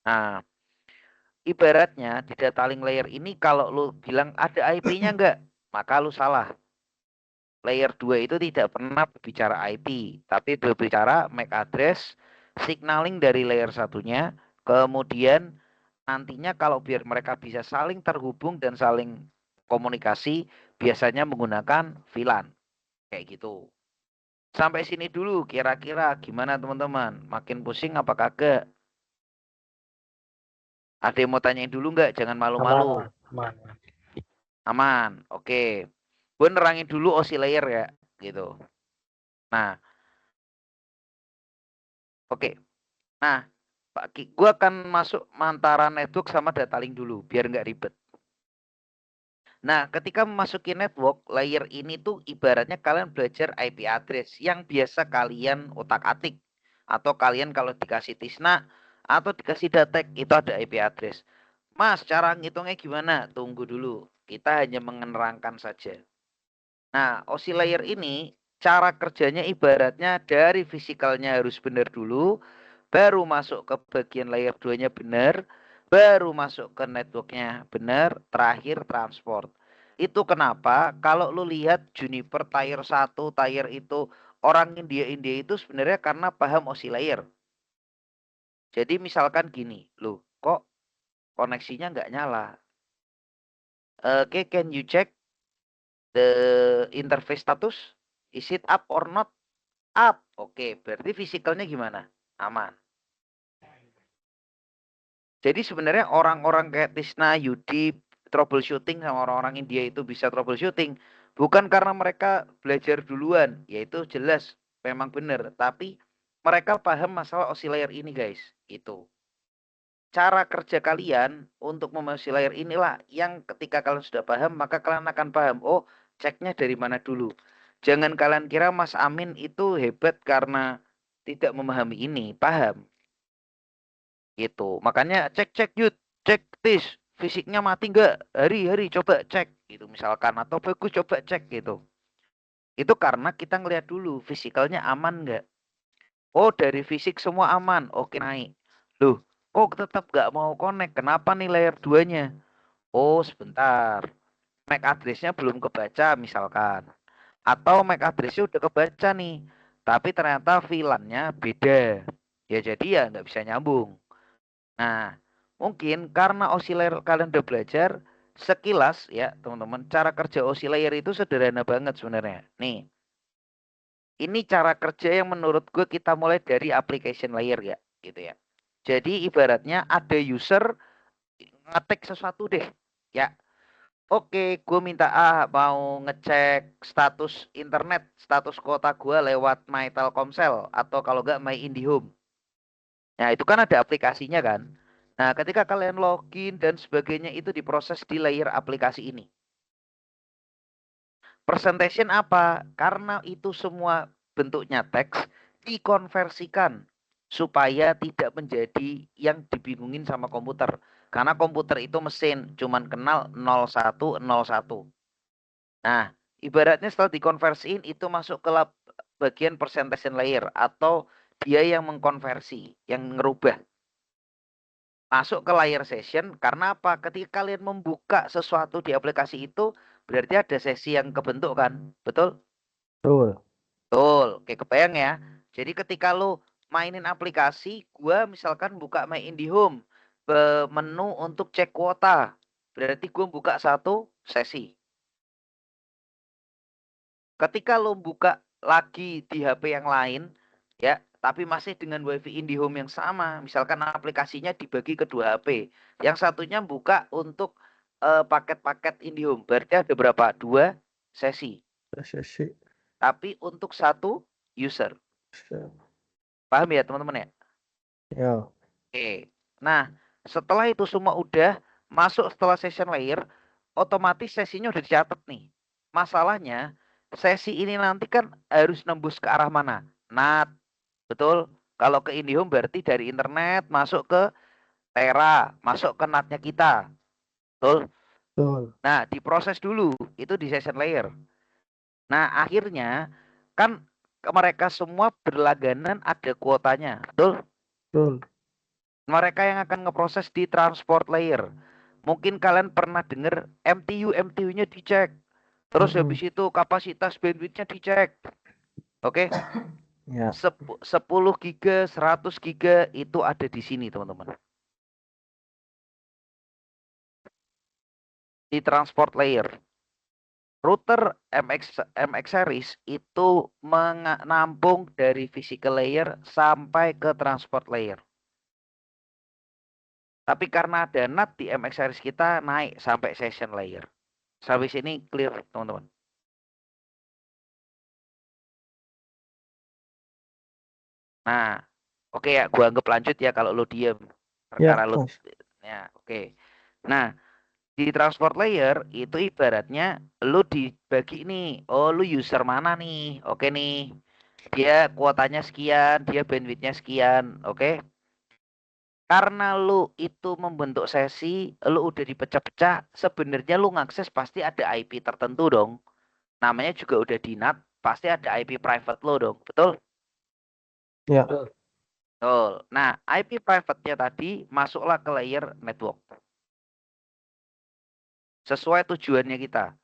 Nah, ibaratnya di data link layer ini kalau lu bilang ada IP-nya enggak, maka lu salah. Layer 2 itu tidak pernah berbicara IP, tapi berbicara MAC address, signaling dari layer satunya, kemudian nantinya kalau biar mereka bisa saling terhubung dan saling komunikasi, biasanya menggunakan VLAN. Kayak gitu. Sampai sini dulu, kira-kira gimana teman-teman? Makin pusing apa kagak? Ada yang mau tanyain dulu nggak? Jangan Aman, malu-malu. aman. Aman, oke. Gue nerangin dulu OSI layer ya, gitu. Nah, oke. Nah, Pak Ki, gue akan masuk antara network sama data link dulu, biar nggak ribet. Nah, ketika memasuki network, layer ini tuh ibaratnya kalian belajar IP address yang biasa kalian otak-atik. Atau kalian kalau dikasih Tisna atau dikasih Datek, itu ada IP address. Mas, cara ngitungnya gimana? Tunggu dulu. Kita hanya menerangkan saja. Nah, OSI layer ini cara kerjanya ibaratnya dari fisikalnya harus benar dulu, baru masuk ke bagian layer 2-nya benar, baru masuk ke networknya benar, terakhir transport. Itu kenapa kalau lu lihat Juniper Tier 1, Tier itu orang India itu sebenarnya karena paham OSI layer. Jadi misalkan gini, loh kok koneksinya nggak nyala? Okay, can you check the interface status? Is it up or not? Up. Oke, berarti fisikalnya gimana? Aman. Jadi sebenarnya orang-orang kayak Tisna, Yudi, troubleshooting sama orang-orang India itu bisa troubleshooting. Bukan karena mereka belajar duluan, yaitu jelas memang benar. Tapi mereka paham masalah oscillator ini guys. Itu. Cara kerja kalian untuk memahami layer inilah yang ketika kalian sudah paham, maka kalian akan paham. Oh, ceknya dari mana dulu. Jangan kalian kira Mas Amin itu hebat karena tidak memahami ini. Paham. Gitu. Makanya cek yud, cek tis, fisiknya mati enggak? Hari-hari coba cek gitu misalkan atau bagus coba cek gitu. Itu karena kita ngelihat dulu fisikalnya aman enggak. Oh, dari fisik semua aman. Oke, naik. Loh, kok tetap nggak mau connect? Kenapa nih layer 2-nya? Oh, sebentar. MAC address-nya belum kebaca misalkan. Atau MAC address-nya udah kebaca nih. Tapi ternyata VLAN-nya beda. Ya jadi ya nggak bisa nyambung. Nah, mungkin karena oscillator kalian udah belajar sekilas ya teman-teman, cara kerja oscillator itu sederhana banget sebenarnya. Nih, ini cara kerja yang menurut gue kita mulai dari application layer ya, gitu ya. Jadi ibaratnya ada user ngetik sesuatu deh, ya. Oke, gue minta mau ngecek status internet, status kota gue lewat My Telkomsel atau kalau enggak My IndiHome. Nah, itu kan ada aplikasinya kan. Nah, ketika kalian login dan sebagainya itu diproses di layer aplikasi ini. Presentation apa? Karena itu semua bentuknya teks dikonversikan supaya tidak menjadi yang dibingungin sama komputer. Karena komputer itu mesin, cuman kenal 0101. Nah, ibaratnya setelah dikonversiin itu masuk ke bagian presentation layer atau dia yang mengkonversi, yang ngerubah masuk ke layar session karena apa? Ketika kalian membuka sesuatu di aplikasi itu berarti ada sesi yang kebentuk kan? Betul? Betul. Betul. Oke, kebayang ya. Jadi ketika lo mainin aplikasi, gua misalkan buka My IndiHome, menu untuk cek kuota. Berarti gua buka satu sesi. Ketika lo buka lagi di HP yang lain, ya, tapi masih dengan WiFi IndiHome yang sama, misalkan aplikasinya dibagi ke dua HP. Yang satunya buka untuk paket-paket IndiHome. Berarti ada berapa? Dua sesi. Sesi. Tapi untuk satu user. Paham ya teman-teman ya? Ya. Oke. Nah, setelah itu semua udah masuk setelah session layer, otomatis sesinya udah dicatat nih. Masalahnya, sesi ini nanti kan harus nembus ke arah mana? NAT, betul? Kalau ke IndiHome berarti dari internet masuk ke Tera, masuk ke NAT-nya kita. Betul? Betul. Nah, diproses dulu itu di session layer. Nah, akhirnya kan mereka semua berlangganan ada kuotanya. Betul? Betul. Mereka yang akan ngeproses di transport layer. Mungkin kalian pernah dengar MTU-nya dicek. Terus habis itu kapasitas bandwidth-nya dicek. Oke. Ya. 10 giga, 100 giga itu ada di sini, teman-teman. Di transport layer. Router MX series itu menampung dari physical layer sampai ke transport layer. Tapi karena ada NAT di MX series kita naik sampai session layer. Sampai sini clear, teman-teman. Nah, oke ya, gua anggap lanjut ya kalau lo diem. Ya, Perkara lo, Mas. ya oke. Nah, di transport layer itu ibaratnya lu dibagi nih. Oh, lu user mana nih? Oke nih. Dia kuotanya sekian, dia bandwidthnya sekian, oke? Karena lu itu membentuk sesi, lu udah dipecah-pecah, sebenarnya lu ngakses pasti ada IP tertentu dong. Namanya juga udah di NAT, pasti ada IP private lo dong, betul? Ya. Betul. Nah, IP private-nya tadi masuklah ke layer network. Sesuai tujuannya kita.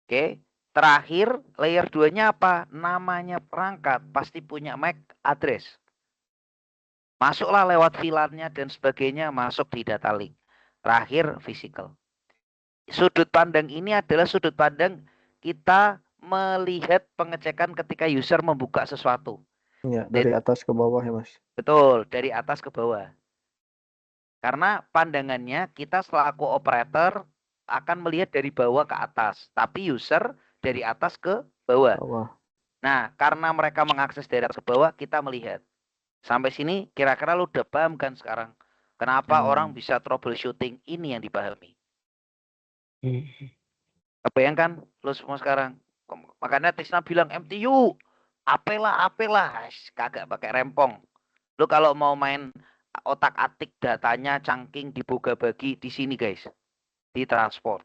Oke. Terakhir, layer 2-nya apa? Namanya perangkat, pasti punya MAC address. Masuklah lewat VLAN-nya dan sebagainya, masuk di data link. Terakhir, physical. Sudut pandang ini adalah sudut pandang kita melihat pengecekan ketika user membuka sesuatu. Ya, dari atas ke bawah ya, Mas. Betul, dari atas ke bawah. Karena pandangannya kita selaku operator akan melihat dari bawah ke atas, tapi user dari atas ke bawah. Bawah. Nah, karena mereka mengakses dari atas ke bawah, kita melihat. Sampai sini kira-kira lu udah paham kan sekarang? Kenapa orang bisa troubleshooting? Ini yang dipahami. Kebayangkan lu semua sekarang. Makanya Tisna bilang MTU. Apelah. Kagak pakai rempong. Lu kalau mau main otak-atik datanya, chunking, dibuka bagi di sini guys. Di transport.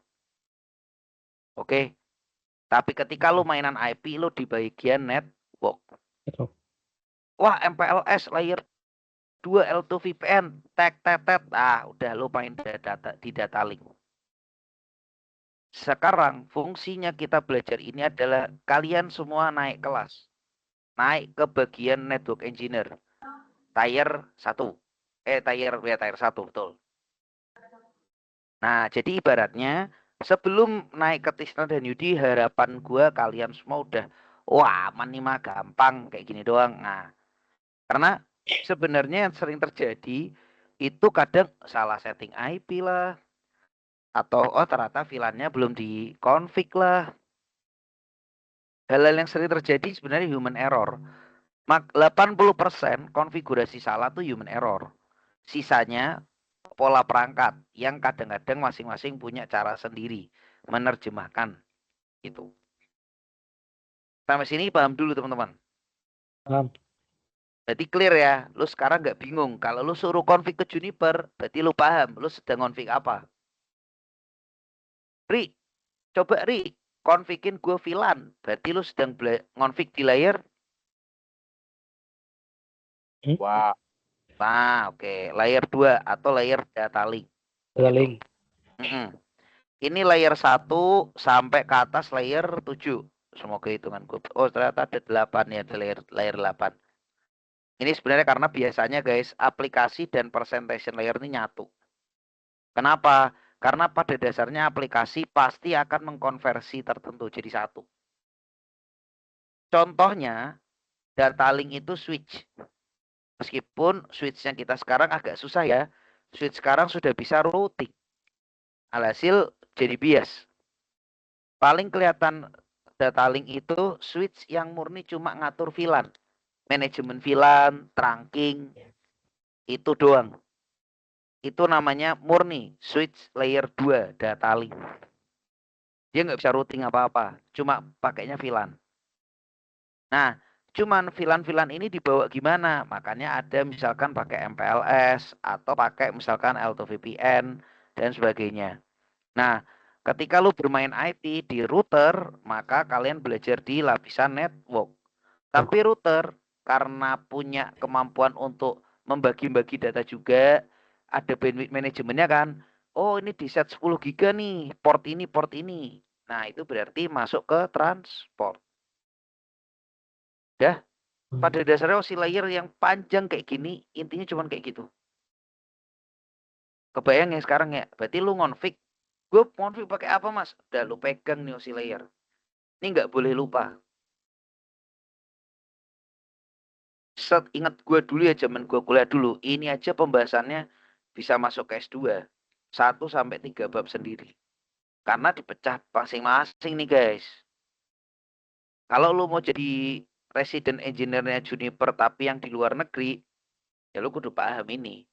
Oke. Tapi ketika lu mainan IP, lu di bagian network. Wah, MPLS layer 2 L2 VPN, tet. Ah, udah lu main di data link. Sekarang fungsinya kita belajar ini adalah kalian semua naik kelas. Naik ke bagian network engineer. Tier 1. Tier 1, betul. Nah, jadi ibaratnya sebelum naik ke Tisna dan Yudi, harapan gua kalian semua udah wah, aman nih mah gampang kayak gini doang. Nah, karena sebenarnya yang sering terjadi itu kadang salah setting IP lah, atau oh ternyata VLAN-nya belum di-config lah. Hal-hal yang sering terjadi sebenarnya human error. 80% konfigurasi salah tuh human error. Sisanya pola perangkat yang kadang-kadang masing-masing punya cara sendiri menerjemahkan itu. Sampai sini paham dulu teman-teman. Paham. Berarti clear ya. Lu sekarang nggak bingung. Kalau lu suruh config ke Juniper, berarti lu paham. Lu sedang config apa? Ri, coba Ri, configin gue VLAN. Berarti lu sedang config di layer. Wah, Nah, oke. Layer 2 atau layer data link. link. Ini layer 1 sampai ke atas layer 7. Semoga hitungan gue. Oh, ternyata ada 8 ya, ada layer 8. Ini sebenarnya karena biasanya guys, aplikasi dan presentation layer ini nyatu. Kenapa? Karena pada dasarnya aplikasi pasti akan mengkonversi tertentu jadi satu. Contohnya, data link itu switch. Meskipun switch yang kita sekarang agak susah ya. Switch sekarang sudah bisa routing. Alhasil jadi bias. Paling kelihatan data link itu switch yang murni cuma ngatur VLAN. Manajemen VLAN, trunking, itu doang. Itu namanya murni switch layer 2 data link. Dia nggak bisa routing apa-apa, cuma pakainya VLAN. Nah, cuman VLAN-VLAN ini dibawa gimana? Makanya ada misalkan pakai MPLS atau pakai misalkan L2VPN dan sebagainya. Nah, ketika lu bermain IP di router, maka kalian belajar di lapisan network. Tapi router karena punya kemampuan untuk membagi-bagi data juga, ada bandwidth manajemennya kan. Oh, ini di set 10 giga nih, port ini, port ini. Nah, itu berarti masuk ke transport. Dah, pada dasarnya OSI layer yang panjang kayak gini, intinya cuma kayak gitu. Kebayang ya sekarang ya, berarti lu ngonfig, gue ngonfig pakai apa mas? Udah lu pegang nih OSI layer. Ini nggak boleh lupa. Ingat gue dulu ya, zaman gue kuliah dulu, ini aja pembahasannya bisa masuk ke S2. 1-3 bab sendiri. Karena dipecah masing-masing nih guys. Kalau lu mau jadi resident engineer-nya Juniper tapi yang di luar negeri, ya lu kudu paham ini.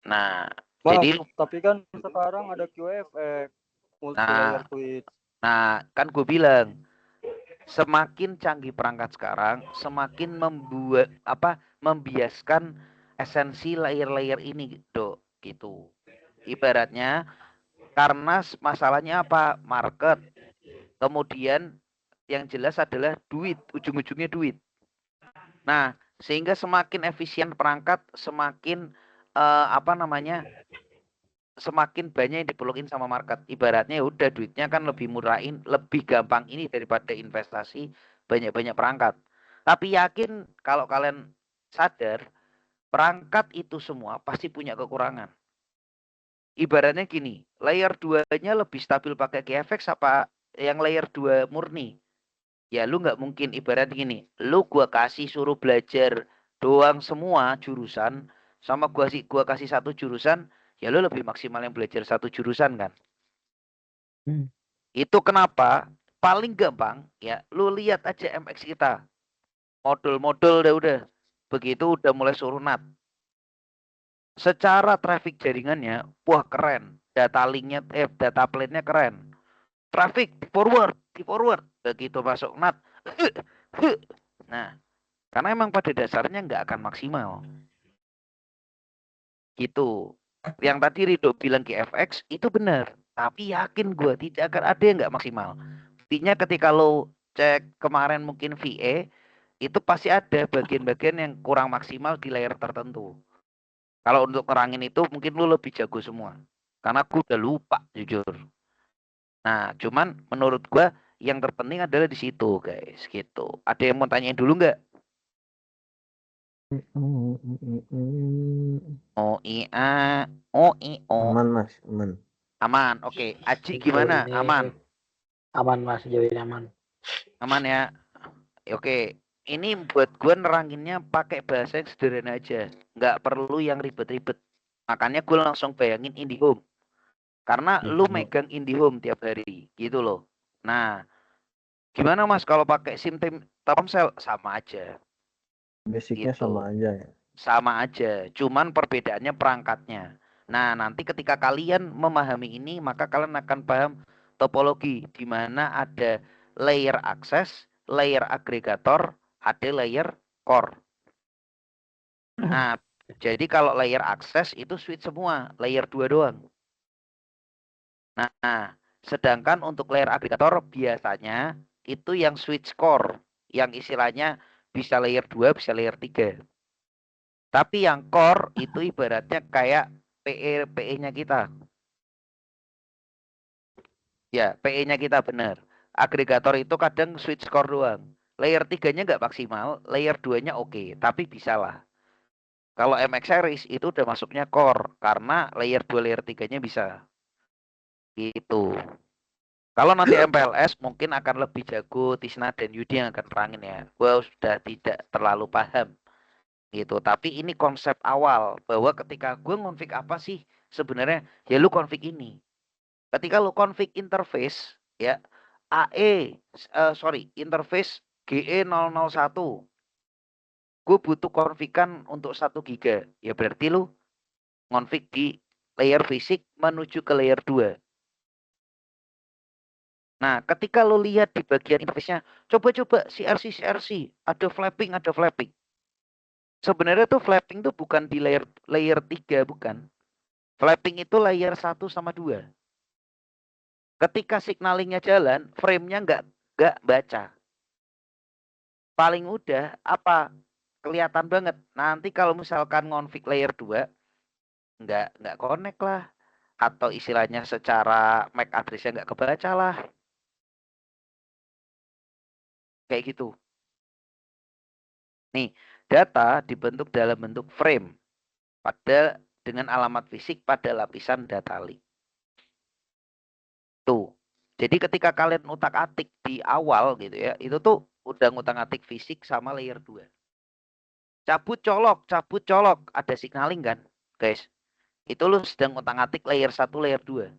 Nah, Mas, jadi tapi kan sekarang ada QFX, multi-layer switch. Nah, kan gue bilang semakin canggih perangkat sekarang, semakin membiaskan esensi layer-layer ini gitu. Ibaratnya karena masalahnya apa? Market. Kemudian yang jelas adalah duit, ujung-ujungnya duit. Nah, sehingga semakin efisien perangkat, semakin semakin banyak yang diperlukan sama market. Ibaratnya udah duitnya kan lebih murahin, lebih gampang ini daripada investasi banyak-banyak perangkat. Tapi yakin kalau kalian sadar, perangkat itu semua pasti punya kekurangan. Ibaratnya gini, layer 2-nya lebih stabil pakai GFX apa yang layer 2 murni? Ya lu nggak mungkin ibarat gini, lu gua kasih suruh belajar doang semua jurusan, sama gua kasih satu jurusan, ya lu lebih maksimal yang belajar satu jurusan kan. Itu kenapa? Paling gampang ya, lu lihat aja MX kita. Modul-modul udah. Begitu udah mulai suruh NAT. Secara traffic jaringannya, wah keren. Data linknya, data plane-nya keren. Traffic di forward. Begitu masuk NAT. Nah, karena emang pada dasarnya nggak akan maksimal. Gitu. Yang tadi Rido bilang GFX itu benar. Tapi yakin gue tidak akan ada yang nggak maksimal. Buktinya ketika lo cek kemarin mungkin VA, itu pasti ada bagian-bagian yang kurang maksimal di layer tertentu. Kalau untuk nerangin itu mungkin lo lebih jago semua. Karena gue udah lupa jujur. Nah, cuman menurut gue yang terpenting adalah di situ guys. Gitu. Ada yang mau tanyain dulu nggak? Oh iya, oh iyo. Aman mas, aman. Aman, oke. Aji gimana? Aman, Aman mas, sejauh ini aman. aman ya. Oke, ini buat gue neranginnya pakai bahasa yang sederhana aja, nggak perlu yang ribet-ribet. Makanya gue langsung bayangin IndiHome, karena lu megang IndiHome tiap hari, gitu loh. Nah, gimana mas kalau pakai SIM Telkomsel? Sama aja. Basicnya Gitu. sama aja ya. Sama aja, cuman perbedaannya perangkatnya. Nah, nanti ketika kalian memahami ini, maka kalian akan paham topologi, di mana ada layer akses, layer agregator, ada layer core. Nah, jadi kalau layer akses itu switch semua, layer 2 doang. Nah, sedangkan untuk layer agregator biasanya itu yang switch core, yang istilahnya bisa layer 2, bisa layer 3. Tapi yang core itu ibaratnya kayak PE-nya kita. Ya, PE-nya kita benar. Agregator itu kadang switch core doang. Layer 3-nya nggak maksimal, layer 2-nya oke, tapi bisa lah. Kalau MX series itu udah masuknya core, karena layer 2, layer 3-nya bisa. Gitu. Kalau nanti MPLS mungkin akan lebih jago Tisna dan Yudi yang akan terangin ya. Gue sudah tidak terlalu paham. Gitu. Tapi ini konsep awal, bahwa ketika gue ngonfig apa sih sebenarnya, ya lu konfig ini. Ketika lu config interface ya interface GE001, gue butuh konfigan untuk 1 giga, ya berarti lu ngonfig di layer fisik menuju ke layer 2. Nah, ketika lu lihat di bagian interface-nya, coba-coba CRC, ada flapping. Sebenarnya tuh flapping tuh bukan di layer 3, bukan. Flapping itu layer 1 sama 2. Ketika signalingnya jalan, frame-nya nggak baca. paling udah apa? Kelihatan banget. Nanti kalau misalkan ngonfig layer 2 nggak connect lah, atau istilahnya secara MAC address-nya nggak kebaca lah. Kayak gitu. Nih, data dibentuk dalam bentuk frame dengan alamat fisik pada lapisan data link. Tuh. Jadi ketika kalian utak-atik di awal gitu ya, itu tuh udah ngutak-atik fisik sama layer 2. Cabut colok, ada signaling kan, guys? Itu lu sedang ngutak-atik layer 1, layer 2.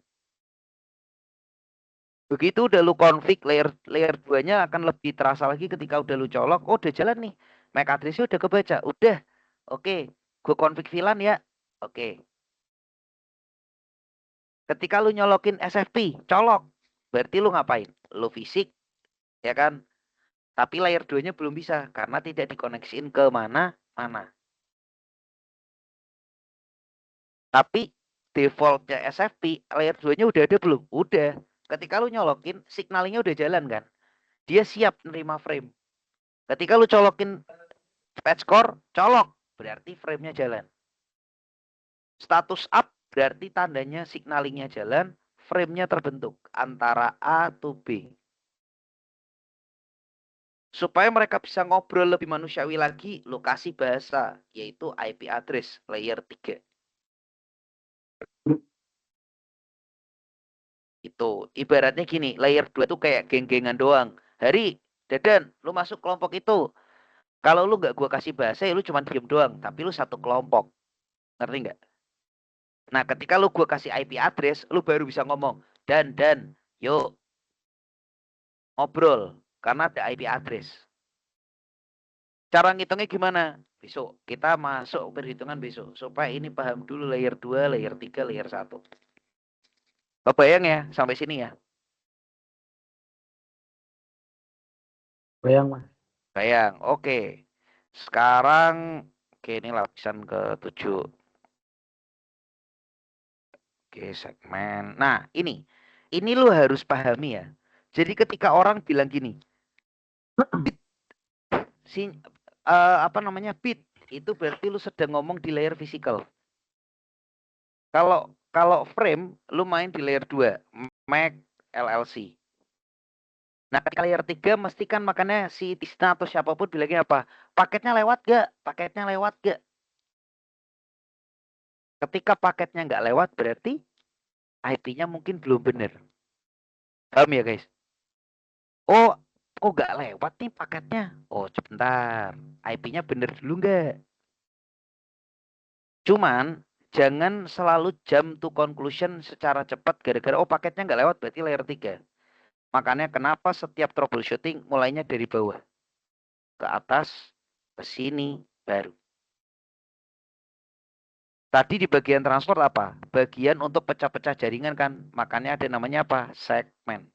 Begitu udah lu config layer 2-nya akan lebih terasa lagi ketika udah lu colok, oh udah jalan nih. MAC address-nya udah kebaca, udah. Oke, gue config VLAN ya. Oke. Ketika lu nyolokin SFP, colok. Berarti lu ngapain? Lu fisik, ya kan? Tapi layer 2-nya belum bisa karena tidak dikoneksiin ke mana-mana. Tapi defaultnya SFP, layer 2-nya udah ada belum? Udah. Ketika lu nyolokin, signalingnya udah jalan kan? Dia siap nerima frame. Ketika lu colokin patch core, colok. Berarti frame-nya jalan. Status up, berarti tandanya signalingnya jalan, frame-nya terbentuk antara A to B. Supaya mereka bisa ngobrol lebih manusiawi lagi, lokasi bahasa, yaitu IP address layer 3. Itu ibaratnya gini, layer 2 tuh kayak geng-gengan doang. Hari, Dadan, lu masuk kelompok itu. Kalau lu nggak gua kasih bahasa, ya lu cuma diem doang. Tapi lu satu kelompok. Ngerti nggak? Nah, ketika lu gua kasih IP address, lu baru bisa ngomong. Dan, yuk, ngobrol. Karena ada IP address. Cara ngitungnya gimana? Besok. Kita masuk perhitungan besok. Supaya ini paham dulu layer 2, layer 3, layer 1. Kebayang ya sampai sini ya? Bayang, Mas. Bayang. Oke. Sekarang oke, ini lapisan ke-7. Oke, segmen. Nah, ini lu harus pahami ya. Jadi ketika orang bilang gini, apa namanya bit, itu berarti lu sedang ngomong di layer physical. Kalau frame, lu main di layer 2, MAC, LLC. Nah, ketika layer 3, mesti kan makanya si Tisna atau siapapun bilangnya apa? Paketnya lewat gak? Paketnya lewat gak? Ketika paketnya nggak lewat, berarti IP-nya mungkin belum benar. Paham ya, guys? Oh, kok nggak lewat nih paketnya? Oh, sebentar. IP-nya benar dulu nggak? Cuman, jangan selalu jump to conclusion secara cepat gara-gara, oh paketnya nggak lewat, berarti layer 3. Makanya kenapa setiap troubleshooting mulainya dari bawah ke atas, ke sini, baru. Tadi di bagian transport apa? Bagian untuk pecah-pecah jaringan kan. Makanya ada namanya apa? Segmen.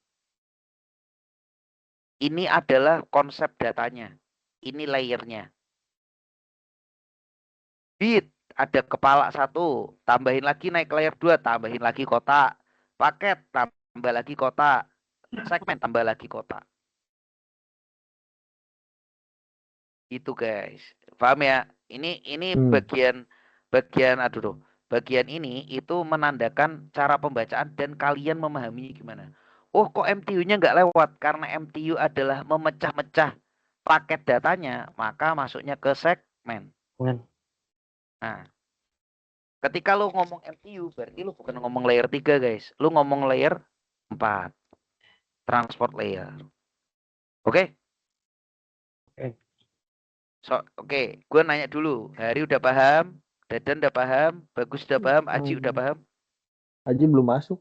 Ini adalah konsep datanya. Ini layernya. Bit, ada kepala 1. Tambahin lagi naik ke layer 2. Tambahin lagi kotak. Paket, tambah lagi kotak. Segmen, tambah lagi kotak. Itu guys. Paham ya? Ini bagian aduh tuh. Bagian ini itu menandakan cara pembacaan dan kalian memahaminya gimana. Oh, kok MTU-nya nggak lewat? Karena MTU adalah memecah-mecah paket datanya, maka masuknya ke segmen. Nah, ketika lu ngomong MTU, berarti lu bukan ngomong layer 3 guys. Lu ngomong layer 4. Transport layer. Oke? Oke. Oke, gue nanya dulu. Hari udah paham? Dadan udah paham? Bagus udah paham? Aji udah paham? Aji belum masuk.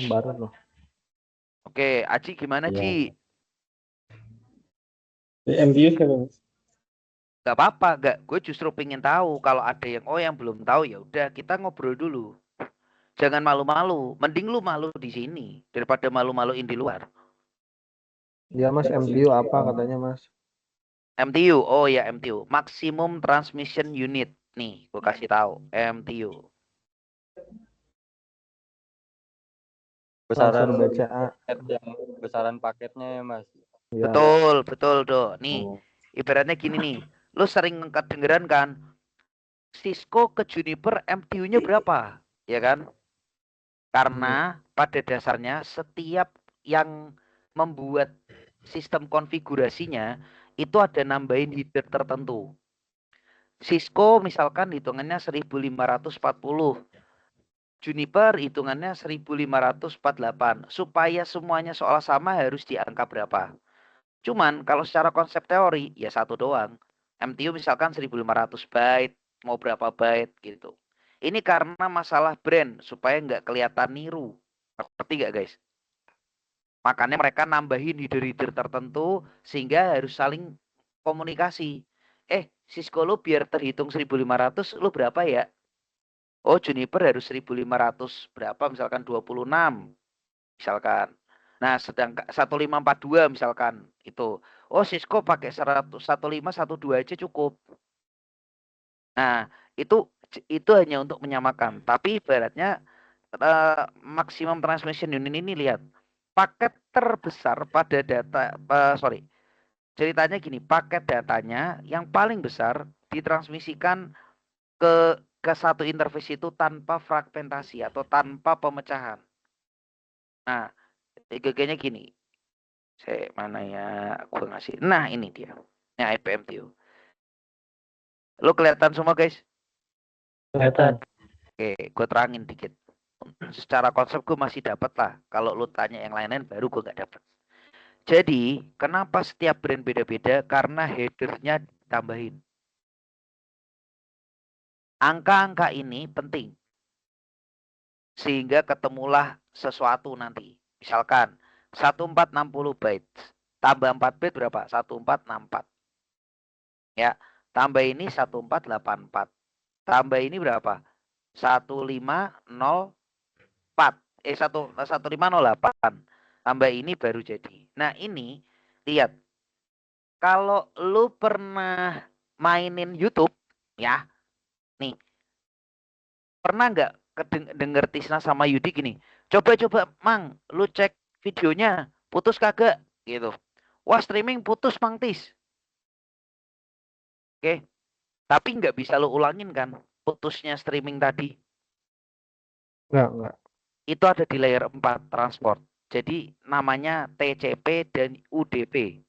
Baru loh. Oke, Aji gimana, Iya. Ji? MTU siapa, Mas? Gak apa-apa, gak. Gue justru pengen tahu. Kalau ada yang belum tahu, ya udah kita ngobrol dulu. Jangan malu-malu. Mending lu malu di sini daripada malu-maluin di luar. Iya Mas, MTU apa katanya Mas? MTU, oh ya MTU, Maximum Transmission Unit. Nih, gue kasih tahu, MTU. Transfer Besaran BCA. besaran paketnya ya, Mas. Ya. Betul, Do. Nih, Oh. ibaratnya gini nih. Lu sering kedengeran kan, Cisco ke Juniper MTU-nya berapa? Ya kan? Karena pada dasarnya setiap yang membuat sistem konfigurasinya itu ada nambahin header tertentu. Cisco misalkan hitungannya 1540. Juniper hitungannya 1548. Supaya semuanya seolah sama harus di angka berapa. Cuman kalau secara konsep teori ya satu doang. MTU misalkan 1500 byte, mau berapa byte gitu. Ini karena masalah brand supaya nggak kelihatan niru. Ngerti nggak guys? Makanya mereka nambahin header-header tertentu sehingga harus saling komunikasi. Cisco lu biar terhitung 1500 lu berapa ya? Oh, Juniper harus 1500 berapa misalkan 26 misalkan. Nah, sedangkan 1542 misalkan itu. Oh, Cisco pakai 1512 aja cukup. Nah, itu hanya untuk menyamakan. Tapi ibaratnya maksimum transmission unit ini lihat. Paket terbesar pada data ceritanya gini, paket datanya yang paling besar ditransmisikan ke satu interface itu tanpa fragmentasi atau tanpa pemecahan. Nah, kayaknya gini. Mana ya? Gue ngasih. Nah, ini dia. Ini IPMTU. Lo kelihatan semua, guys? Kelihatan. Oke, gue terangin dikit. Secara konsep gue masih dapat lah. Kalau lo tanya yang lain-lain baru gue nggak dapat. Jadi, kenapa setiap brand beda-beda? Karena headernya ditambahin. Angka-angka ini penting. Sehingga ketemulah sesuatu nanti. Misalkan 1460 bytes. Tambah 4 bit berapa? 1464. Ya, tambah ini 1484. Tambah ini berapa? 1504. 1508. Tambah ini baru jadi. Nah, ini lihat. Kalau lu pernah mainin YouTube, ya. Nih, pernah nggak denger Tisna sama Yudi gini? Coba-coba, Mang, lu cek videonya, putus kagak? Gitu. Wah, streaming putus, Mang Tis. Oke. Tapi nggak bisa lu ulangin kan putusnya streaming tadi. Enggak. Itu ada di layer 4 transport. Jadi namanya TCP dan UDP.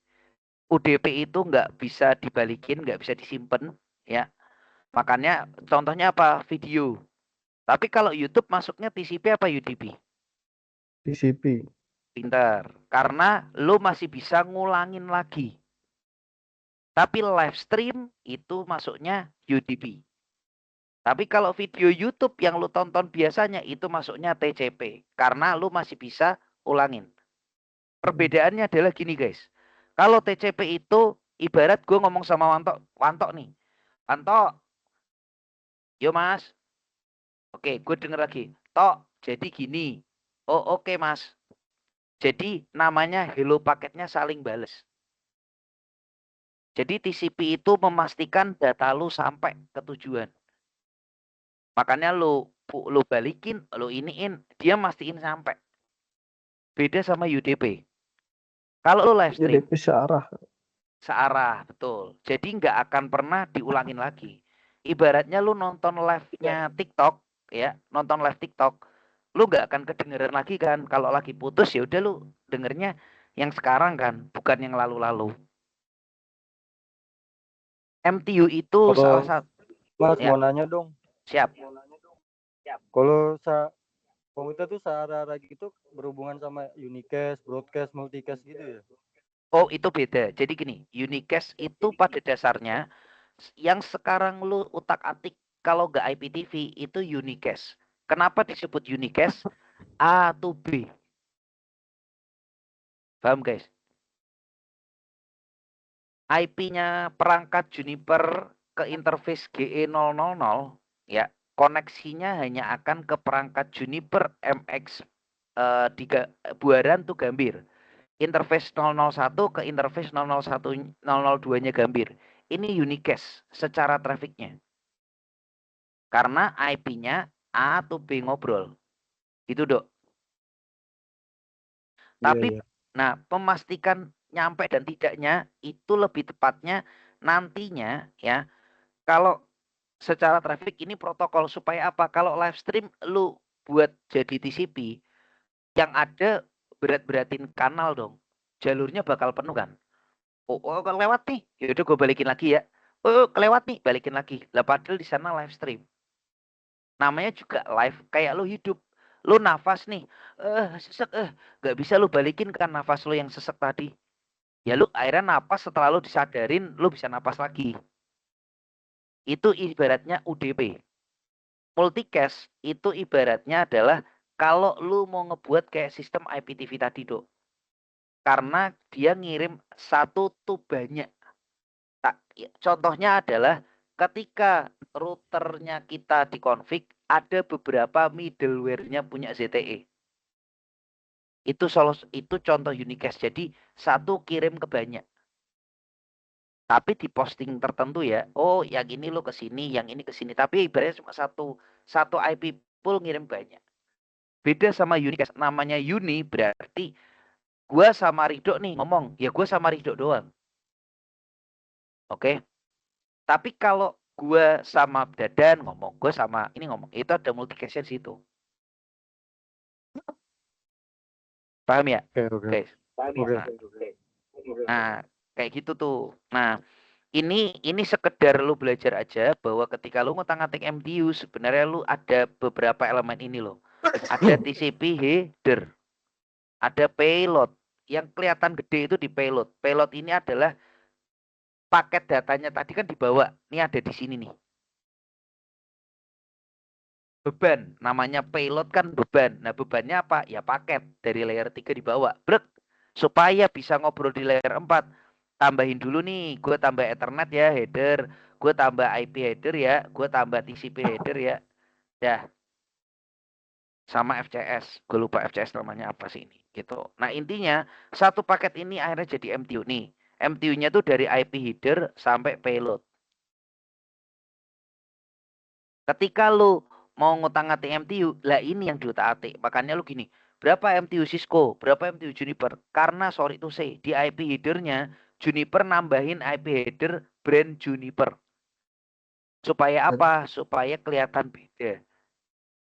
UDP itu nggak bisa dibalikin, nggak bisa disimpan, ya. Makanya contohnya apa? Video. Tapi kalau YouTube masuknya TCP apa UDP? TCP. Pinter. Karena lo masih bisa ngulangin lagi. Tapi live stream itu masuknya UDP. Tapi kalau video YouTube yang lu tonton biasanya itu masuknya TCP. Karena lu masih bisa ulangin. Perbedaannya adalah gini guys. Kalau TCP itu ibarat gue ngomong sama Wanto nih. Wanto, yo mas. Oke, gue denger lagi. Tok, jadi gini. Oh oke mas. Jadi namanya hello paketnya saling bales. Jadi TCP itu memastikan data lu sampai ke tujuan. Makanya lu balikin, lu iniin, dia mastiin sampai. Beda sama UDP. Kalau lu live stream, UDP searah, betul. Jadi nggak akan pernah diulangin lagi. Ibaratnya lu nonton live-nya TikTok, ya, nonton live TikTok, lu nggak akan kedengeran lagi kan. Kalau lagi putus ya udah lu dengernya yang sekarang kan, bukan yang lalu-lalu. MTU itu salah Kalau satu. Mas Ya, mau nanya dong. siap. Kalau komputer tuh searah gitu berhubungan sama unicast, broadcast, multicast gitu ya? Oh, itu beda. Jadi gini, unicast itu pada dasarnya yang sekarang lu utak-atik kalau nggak IPTV itu unicast. Kenapa disebut unicast? A to B. Paham guys? IP-nya perangkat Juniper ke interface GE000 ya, koneksinya hanya akan ke perangkat Juniper MX di Buaran tuh Gambir. Interface 001 ke interface 001 002-nya Gambir. Ini unicast secara trafficnya. Karena IP-nya A to B ngobrol. Itu, Dok. Tapi Iya. nah, pemastikan nyampe dan tidaknya itu lebih tepatnya nantinya ya. Kalau secara traffic ini protokol supaya apa? Kalau live stream lu buat jadi TCP yang ada berat-beratin kanal dong. Jalurnya bakal penuh kan. Oh, kelewat nih. Yaudah gue balikin lagi ya. Oh, kelewat nih, balikin lagi. Lah padahal di sana live stream. Namanya juga live kayak lu hidup. Lu nafas nih. Sesek gak bisa lu balikin kan nafas lu yang sesek tadi. Ya lu akhirnya napas setelah lu disadarin lu bisa napas lagi. Itu ibaratnya UDP. Multicast itu ibaratnya adalah kalau lu mau ngebuat kayak sistem IPTV tadi, Dok. Karena dia ngirim satu tuh banyak. Contohnya adalah ketika routernya kita dikonfig, ada beberapa middleware-nya punya ZTE. Itu contoh unicast. Jadi satu kirim ke banyak. Tapi di posting tertentu ya, oh yang ini lo ke sini, yang ini ke sini. Tapi ibaratnya cuma satu IP pool ngirim banyak. Beda sama unicast. Namanya uni berarti gue sama Ridho nih ngomong, ya gue sama Ridho doang. Oke. Tapi kalau gue sama Dadan ngomong, gue sama ini ngomong, itu ada multicast di situ. Paham ya? Oke. Nah, kayak gitu tuh. Nah, ini sekedar lu belajar aja bahwa ketika lu ngotak-ngatik MTU sebenarnya lu ada beberapa elemen ini loh. Ada TCP header, ada payload. Yang kelihatan gede itu di payload. Payload ini adalah paket datanya tadi kan dibawa. Ini ada di sini nih. Beban, namanya payload kan beban. Nah, bebannya apa? Ya paket dari layer 3 dibawa. Brek. Supaya bisa ngobrol di layer 4. Tambahin dulu nih, gue tambah Ethernet ya, header. Gue tambah IP header ya, gue tambah TCP header ya. Dah. Sama FCS. Gue lupa FCS namanya apa sih ini. Gitu. Nah, intinya satu paket ini akhirnya jadi MTU nih. MTU-nya tuh dari IP header sampai payload. Ketika lu mau ngutang-ngatik MTU, lah ini yang diutak-atik. Makanya lu gini, berapa MTU Cisco, berapa MTU Juniper? Karena sorry to say, di IP header-nya Juniper nambahin IP header brand Juniper. Supaya apa? Supaya kelihatan beda.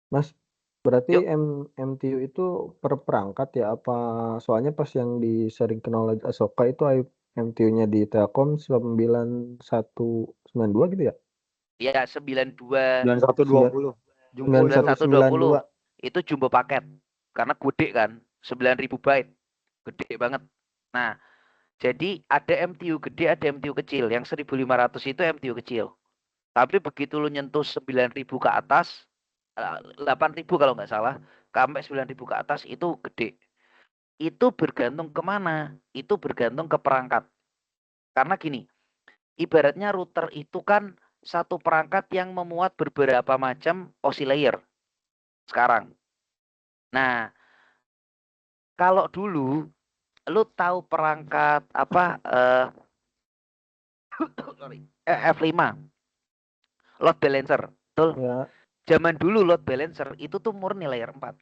Mas, berarti Yuk. MTU itu per perangkat ya apa? Soalnya pas yang di sharing knowledge Asoka itu MTU-nya di Telkom 9192 gitu ya? Ya 92 9120. Jumbo itu. 9120 itu jumbo paket. Karena gede kan, 9.000 byte. Gede banget. Nah, jadi ada MTU gede, ada MTU kecil. Yang 1.500 itu MTU kecil. Tapi begitu lu nyentuh 9.000 ke atas, 8.000 kalau nggak salah, sampai 9.000 ke atas itu gede. Itu bergantung kemana? Itu bergantung ke perangkat. Karena gini, ibaratnya router itu kan satu perangkat yang memuat beberapa macam oscillator sekarang. Nah, kalau dulu lu tahu perangkat apa F5 load balancer, betul? Ya. Zaman dulu load balancer itu tuh murni layer 4.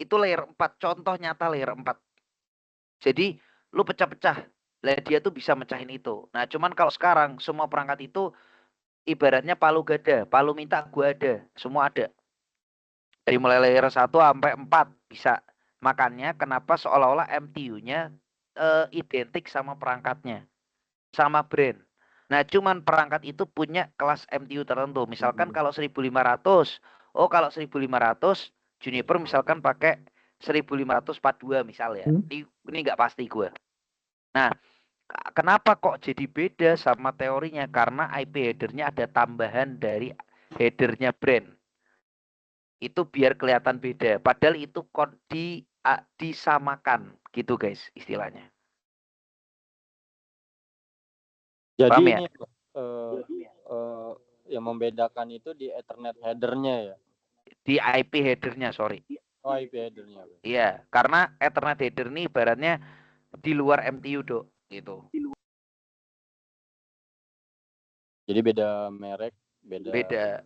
Itu layer 4, contoh nyata layer 4. Jadi lu pecah-pecah. Lah dia tuh bisa mecahin itu. Nah, cuman kalau sekarang semua perangkat itu ibaratnya palu gada, palu minta gua ada, semua ada. Dari mulai layer 1 sampai 4 bisa. Makanya kenapa seolah-olah MTU-nya identik sama perangkatnya, sama brand. Nah, cuman perangkat itu punya kelas MTU tertentu. Misalkan kalau 1.500, kalau 1.500 Juniper misalkan pakai 1.542 misal ya. Ini nggak pasti gue. Nah, kenapa kok jadi beda sama teorinya? Karena IP header-nya ada tambahan dari header-nya brand. Itu biar kelihatan beda. Padahal itu disamakan gitu guys istilahnya. Jadi Paham ini ya? yang membedakan itu di Ethernet header-nya ya. Di IP header-nya, sorry. Oh, IP header-nya. Iya, karena Ethernet header ini ibaratnya di luar MTU, Dok, gitu. Jadi beda merek, Beda.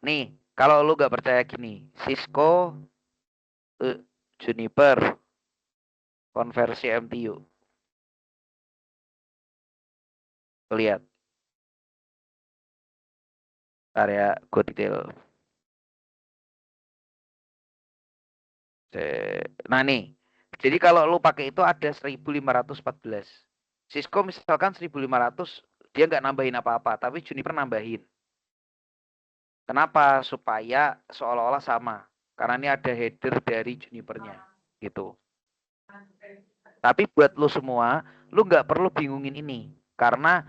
Nih, kalau lu gak percaya gini, Cisco, Juniper, konversi MTU. Lihat. Bentar ya, gue detail. Nah nih, jadi kalau lu pakai itu ada 1514. Cisco misalkan 1500, dia nggak nambahin apa-apa, tapi Juniper nambahin. Kenapa? Supaya seolah-olah sama. Karena ini ada header dari Junipernya. Gitu. Tapi buat lu semua, lu nggak perlu bingungin ini. Karena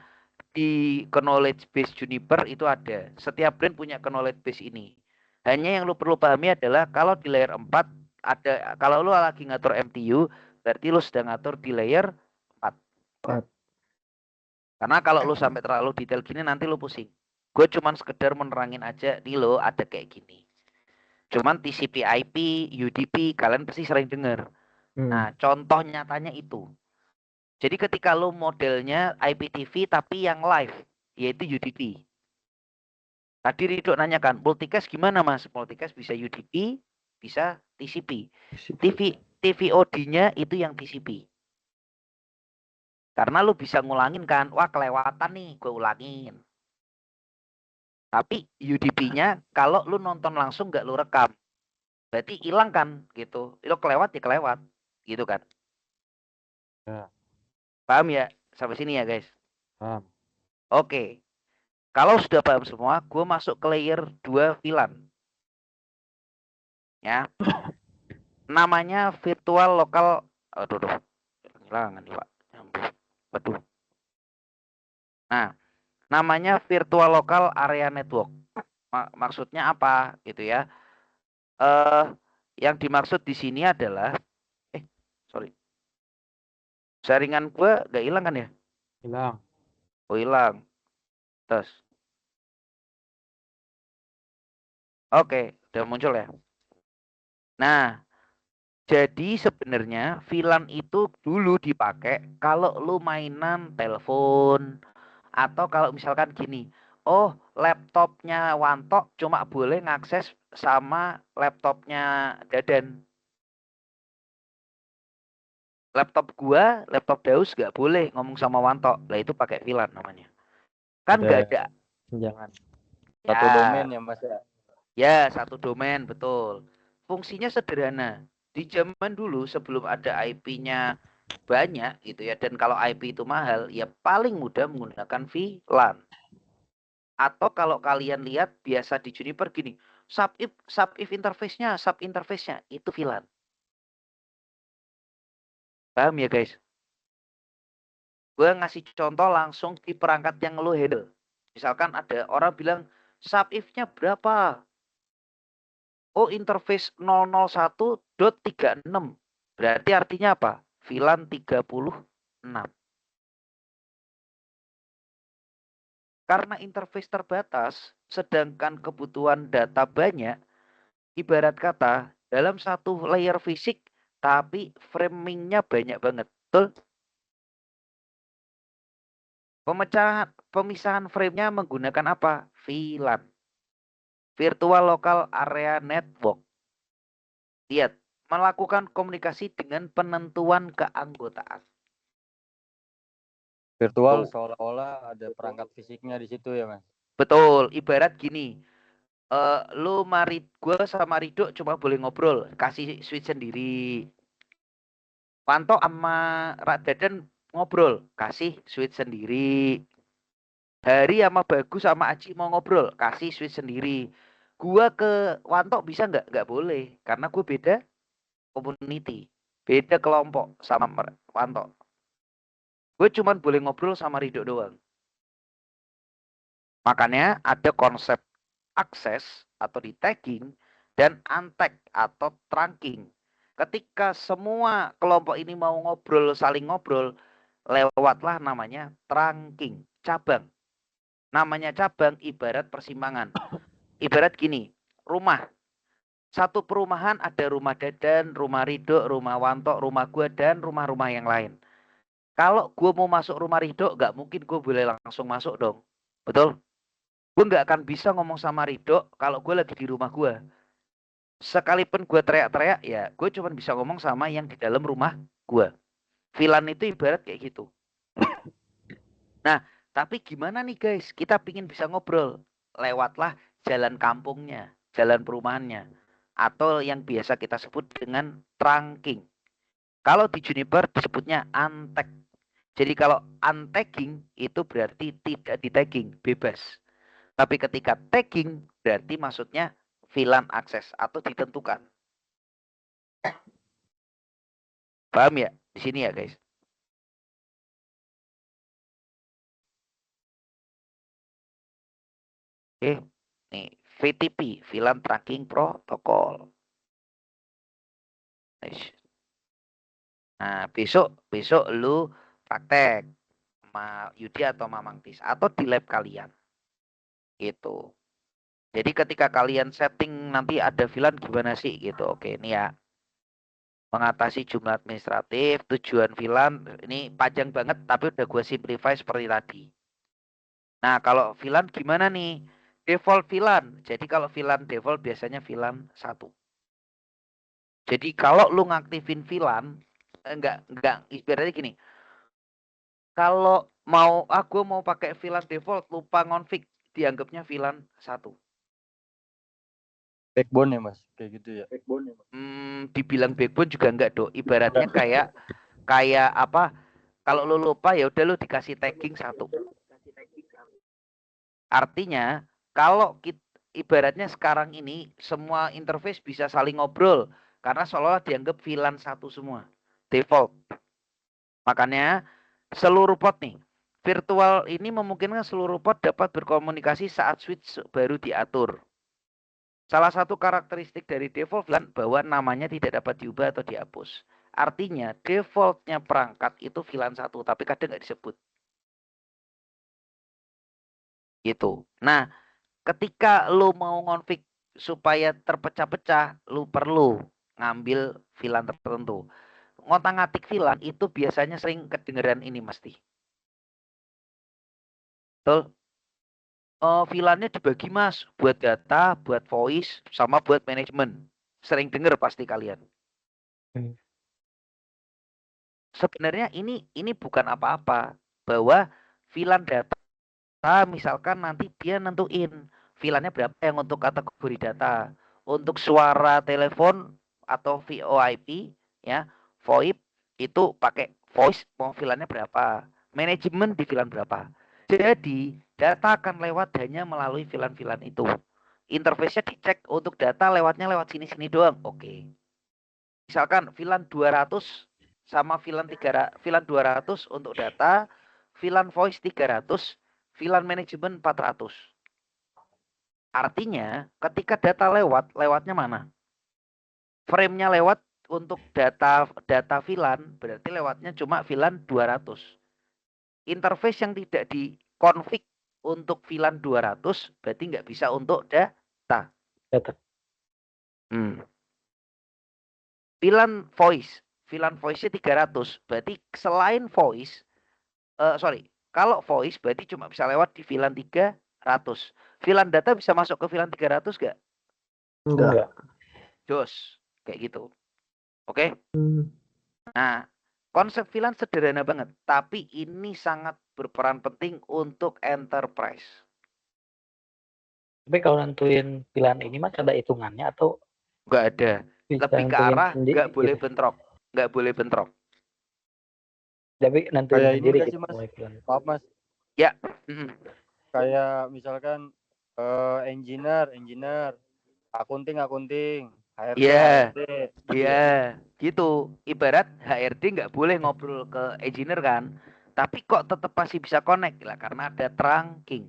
di knowledge base Juniper itu ada. Setiap brand punya knowledge base ini. Hanya yang lu perlu pahami adalah kalau di layer 4 ada, kalau lu lagi ngatur MTU, berarti lu sedang ngatur di layer 4. Karena kalau lu sampai terlalu detail gini nanti lu pusing. Gue cuman sekedar menerangin aja, nih lo ada kayak gini. Cuman TCP/IP, UDP kalian pasti sering dengar. Nah, contoh nyatanya itu. Jadi ketika lu modelnya IPTV tapi yang live, yaitu UDP. Tadi Ridho nanyakan, multicast gimana Mas? Multicast bisa UDP, bisa TCP. TVOD-nya itu yang TCP. Karena lu bisa ngulangin kan, wah kelewatan nih, gue ulangin. Tapi UDP-nya kalau lu nonton langsung nggak lu rekam, berarti hilang kan gitu. Lu kelewat ya kelewat, gitu kan. Ya. Paham ya? Sampai sini ya guys. Paham. Oke. Kalau sudah paham semua, gue masuk ke layer 2 VLAN. Ya. Namanya virtual local. Aduh. Kehilangan nih Pak. Waduh. Nah, namanya virtual local area network. Maksudnya apa gitu ya? Yang dimaksud di sini adalah sorry. Jaringan gue gak hilang kan ya? Hilang. Oh hilang. Terus. Oke, udah muncul ya. Nah, jadi sebenarnya VLAN itu dulu dipakai kalau lu mainan telepon atau kalau misalkan gini, oh laptopnya Wanto cuma boleh ngakses sama laptopnya Dadan. Laptop gua, laptop Daus gak boleh ngomong sama Wanto. Lah itu pakai VLAN namanya. Kan gak ada. Jangan. Ya. Satu domain ya Mas ya. Ya, satu domain, betul. Fungsinya sederhana. Di zaman dulu sebelum ada IP-nya banyak gitu ya, dan kalau IP itu mahal, ya paling mudah menggunakan VLAN. Atau kalau kalian lihat biasa di Juniper gini, sub-if interface-nya itu VLAN. Paham ya guys? Gue ngasih contoh langsung di perangkat yang lo handle. Misalkan ada orang bilang sub-if-nya berapa? Oh, interface 001.36. Berarti artinya apa? VLAN 36. Karena interface terbatas, sedangkan kebutuhan data banyak, ibarat kata dalam satu layer fisik, tapi framingnya banyak banget. Betul? Pemisahan frame-nya menggunakan apa? VLAN. Virtual Local Area Network. Lihat, melakukan komunikasi dengan penentuan keanggotaan. Virtual seolah-olah ada perangkat fisiknya di situ ya Mas. Betul, ibarat gini. Lu gue sama Ridho cuma boleh ngobrol, kasih switch sendiri. Wanto sama Dadan ngobrol, kasih switch sendiri. Hari sama Bagus sama Aji mau ngobrol, kasih switch sendiri. Gua ke Wanto bisa nggak? Nggak boleh, karena gue beda community, beda kelompok sama Wanto. Gue cuma boleh ngobrol sama Ridho doang. Makanya ada konsep akses atau di tagging dan untag atau trunking. Ketika semua kelompok ini mau ngobrol, saling ngobrol, lewatlah namanya trunking, cabang. Namanya cabang ibarat persimpangan. Ibarat gini, rumah. Satu perumahan ada rumah Dadan, rumah Ridho, rumah Wanto, rumah gue, dan rumah-rumah yang lain. Kalau gue mau masuk rumah Ridho, gak mungkin gue boleh langsung masuk dong. Betul? Gue gak akan bisa ngomong sama Ridho kalau gue lagi di rumah gue. Sekalipun gue teriak-teriak, ya gue cuma bisa ngomong sama yang di dalam rumah gue. VLAN itu ibarat kayak gitu. Nah, tapi gimana nih guys? Kita pingin bisa ngobrol. Lewatlah jalan kampungnya, jalan perumahannya. Atau yang biasa kita sebut dengan trunking. Kalau di Juniper disebutnya untagged. Jadi kalau untagging itu berarti tidak di tagging, bebas. Tapi ketika tagging berarti maksudnya VLAN akses atau ditentukan. Paham ya? Di sini ya guys. Oke. Nih, VTP, VLAN Tracking Protocol. Nah, besok lu praktek sama Yudi atau Mamang Tis atau di lab kalian. Gitu. Jadi ketika kalian setting nanti ada VLAN gimana sih gitu. Oke, ini ya. Mengatasi jumlah administratif, tujuan VLAN ini panjang banget tapi udah gue simplify seperti tadi. Nah, kalau VLAN gimana nih? Default VLAN. Jadi kalau VLAN default biasanya VLAN 1. Jadi kalau lu ngaktifin VLAN enggak ibaratnya gini. Kalau aku mau pakai VLAN default lupa ngonfig, dianggapnya VLAN 1. Backbone ya Mas, kayak gitu ya. Dibilang backbone juga enggak, Dok. Ibaratnya kayak apa? Kalau lu lupa ya udah lu dikasih tagging 1. Artinya kalau ibaratnya sekarang ini semua interface bisa saling ngobrol karena seolah-olah dianggap VLAN 1 semua. Default. Makanya seluruh port nih, virtual ini memungkinkan seluruh port dapat berkomunikasi saat switch baru diatur. Salah satu karakteristik dari default VLAN bahwa namanya tidak dapat diubah atau dihapus. Artinya defaultnya perangkat itu VLAN 1, tapi kadang nggak disebut. Gitu. Nah, ketika lu mau ngonfig supaya terpecah-pecah, lu perlu ngambil VLAN tertentu. Ngotak-ngatik VLAN itu biasanya sering kedengeran ini mesti. Betul? VLAN-nya dibagi Mas, buat data, buat voice, sama buat manajemen. Sering denger pasti kalian. Sebenarnya ini bukan apa-apa. Bahwa VLAN data misalkan nanti dia nentuin VLAN-nya berapa yang untuk kategori data. Untuk suara telepon atau VoIP ya, VoIP itu pakai voice mau VLAN-nya berapa. Manajemen di VLAN berapa. Jadi data akan lewat hanya melalui VLAN-VLAN itu. Interface-nya dicek untuk data lewatnya lewat sini-sini doang. Oke. Misalkan VLAN 200 sama VLAN 200 untuk data, VLAN voice 300, VLAN manajemen 400. Artinya ketika data lewatnya mana? Frame-nya lewat untuk data VLAN berarti lewatnya cuma VLAN 200. Interface yang tidak dikonfig untuk VLAN 200 berarti nggak bisa untuk data. VLAN voice-nya 300 berarti selain voice kalau voice berarti cuma bisa lewat di VLAN 300. VLAN data bisa masuk ke VLAN 300 nggak? Enggak. Jos, kayak gitu. Oke? Nah, konsep VLAN sederhana banget, tapi ini sangat berperan penting untuk enterprise. Tapi kalau nentuin VLAN ini Mas ada hitungannya atau nggak ada? bisa Lebih ke nentuin arah sendiri nggak boleh gitu? bentrok. Nggak boleh bentrok. Tapi nentuin Kayak ini sendiri nggak gitu sih Mas? mulai VLAN. Maaf Mas, Ya. kayak misalkan engineer, akunting, HRD, Iya. HRD. Iya, gitu. Ibarat HRD nggak boleh ngobrol ke engineer kan, tapi kok tetap masih bisa connect lah karena ada trunking.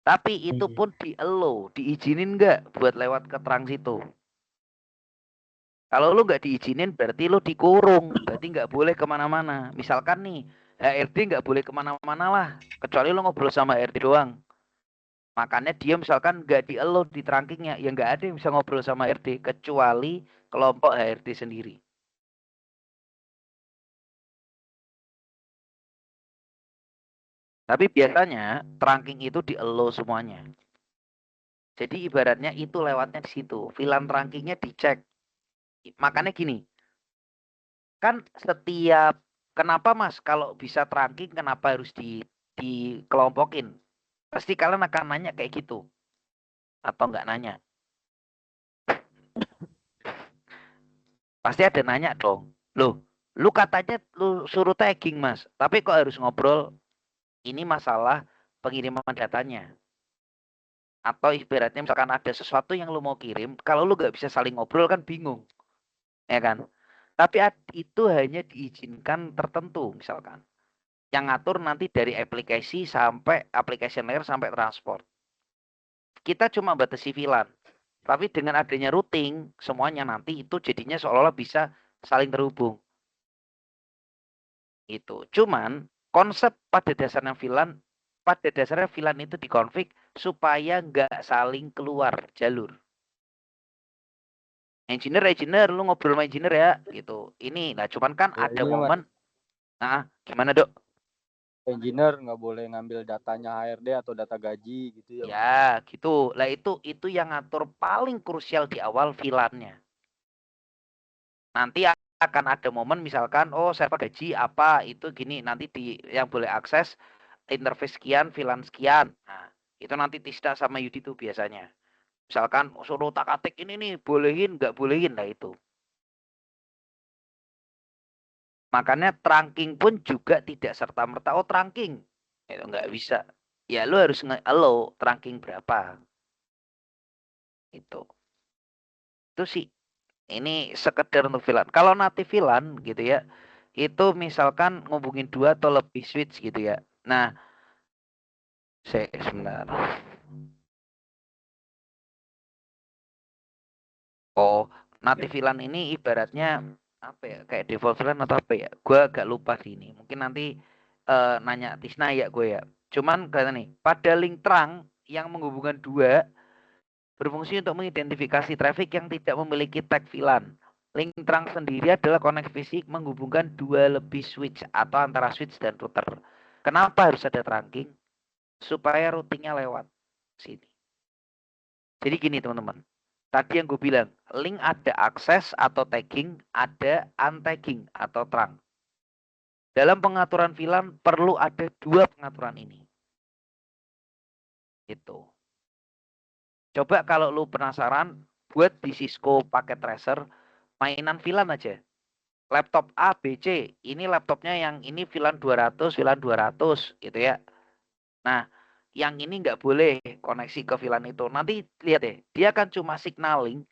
Tapi itu pun di-allow, diizinin nggak buat lewat ke trunk situ. Kalau lu nggak diizinin berarti lu dikurung, berarti nggak boleh kemana-mana. Misalkan nih HRD nggak boleh kemana-mana lah, kecuali lu ngobrol sama HRD doang. Makanya dia misalkan nggak di-allow di trunkingnya, ya nggak ada yang bisa ngobrol sama HRD kecuali kelompok HRD sendiri. Tapi biasanya trunking itu di-allow semuanya. Jadi ibaratnya itu lewatnya di situ. VLAN trunkingnya dicek. Makanya gini, kan setiap kenapa Mas kalau bisa trunking kenapa harus dikelompokin? Pasti kalian akan nanya kayak gitu. Atau nggak nanya? Pasti ada nanya dong. Loh, lu katanya lu suruh tagging Mas, tapi kok harus ngobrol? Ini masalah pengiriman datanya. Atau ibaratnya misalkan ada sesuatu yang lu mau kirim, kalau lu nggak bisa saling ngobrol kan bingung, ya kan? Tapi itu hanya diizinkan tertentu misalkan. Yang ngatur nanti dari aplikasi sampai application layer sampai transport. Kita cuma batasi VLAN. Tapi dengan adanya routing, semuanya nanti itu jadinya seolah-olah bisa saling terhubung. Itu. Cuman konsep pada dasarnya VLAN itu dikonfig supaya nggak saling keluar jalur. Engineer, lu ngobrol sama engineer ya, gitu. Ini, nah cuman kan Ya, ada ini, momen, nah gimana dok? engineer nggak boleh ngambil datanya HRD atau data gaji gitu ya. Ya, gitu. Lah itu yang ngatur paling krusial di awal VLAN-nya. Nanti akan ada momen misalkan, oh server gaji apa, itu gini, nanti yang boleh akses interface sekian, VLAN sekian. Nah, itu nanti Tisda sama Yudi tuh biasanya. Misalkan suruh tak-atik ini nih, bolehin, nggak bolehin, lah itu. Makanya trunking pun juga tidak serta-merta, oh trunking. Itu nggak bisa. Ya lu harus nge-allow trunking berapa. Itu sih. Ini sekedar untuk VLAN. Kalau native VLAN gitu ya, itu misalkan ngubungin 2 atau lebih switch gitu ya. Nah, sebentar. Oh, native VLAN ini ibaratnya apa ya? Kayak default VLAN atau apa ya? Gue agak lupa sih ini. Mungkin nanti nanya Tisna ya gue ya. Cuman kata nih, pada link trunk yang menghubungkan 2 berfungsi untuk mengidentifikasi traffic yang tidak memiliki tag VLAN. Link trunk sendiri adalah koneksi fisik menghubungkan 2 lebih switch atau antara switch dan router. Kenapa harus ada trunking? Supaya routingnya lewat sini. Jadi gini teman-teman. Tadi yang gue bilang, link ada akses atau tagging, ada untagging atau trunk. Dalam pengaturan VLAN perlu ada 2 pengaturan ini. Itu. Coba kalau lu penasaran, buat di Cisco paket tracer, mainan VLAN aja. Laptop A, B, C. Ini laptopnya yang ini VLAN 200, VLAN 200 gitu ya. Nah, yang ini nggak boleh koneksi ke VLAN itu. Nanti lihat deh, dia kan cuma signaling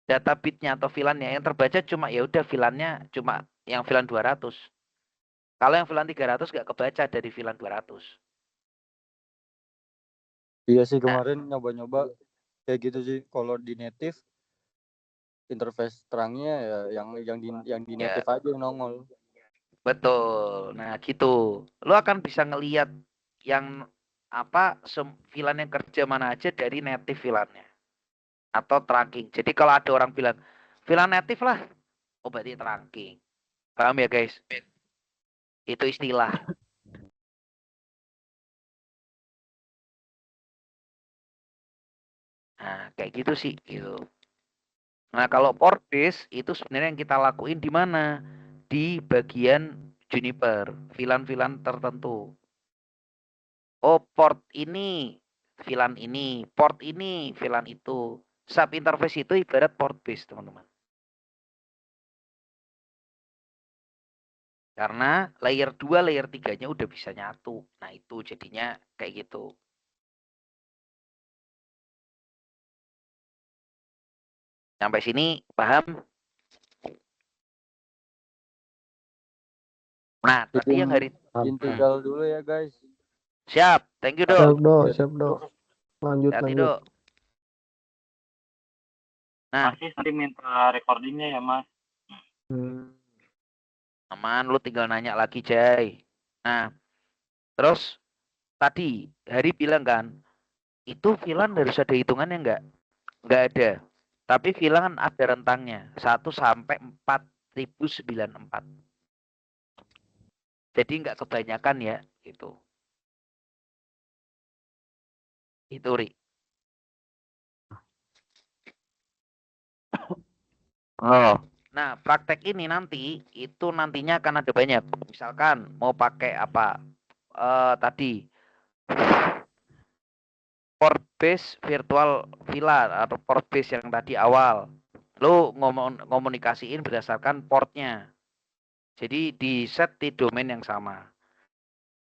data bitnya atau VLAN-nya. Yang terbaca cuma ya udah VLAN-nya cuma yang VLAN 200. Kalau yang VLAN 300 nggak kebaca dari VLAN 200. Iya sih Nah, kemarin nyoba-nyoba kayak gitu sih. Kalau di native interface terangnya ya yang di ya native aja yang nongol. betul. Nah, gitu. Lo akan bisa ngelihat yang apa VLAN yang kerja mana aja dari native VLAN-nya atau trunking. Jadi kalau ada orang bilang VLAN native lah, oh berarti trunking. Paham ya guys? Itu istilah. Nah, kayak gitu sih gitu. Nah, kalau port base itu sebenarnya yang kita lakuin di mana? Di bagian Juniper, VLAN-VLAN tertentu. Oh, port ini VLAN ini, port ini VLAN itu. Sub interface itu ibarat port base, teman-teman. Karena layer 2, layer 3-nya udah bisa nyatu. Nah, itu jadinya kayak gitu. Sampai sini paham? Nah, tadi yang hari Integral dulu ya guys. siap. Thank you, Siap Dok. dok, siap dok. Lanjut Hati, lanjut. Dok. Nah, Masih nanti minta recordingnya ya mas. aman, lu tinggal nanya lagi, Jay. Nah, terus tadi Hari bilang kan, itu VLAN harus ada hitungannya enggak? Enggak ada. Tapi VLAN ada rentangnya, 1 sampai 4094. Jadi enggak kebanyakan ya, gitu. Itu, Ri. Oh. Nah, praktek ini nanti itu nantinya akan ada banyak. Misalkan mau pakai apa? Tadi port base virtual VLAN atau port base yang tadi awal. Lu komunikasiin berdasarkan portnya. Jadi di set di domain yang sama.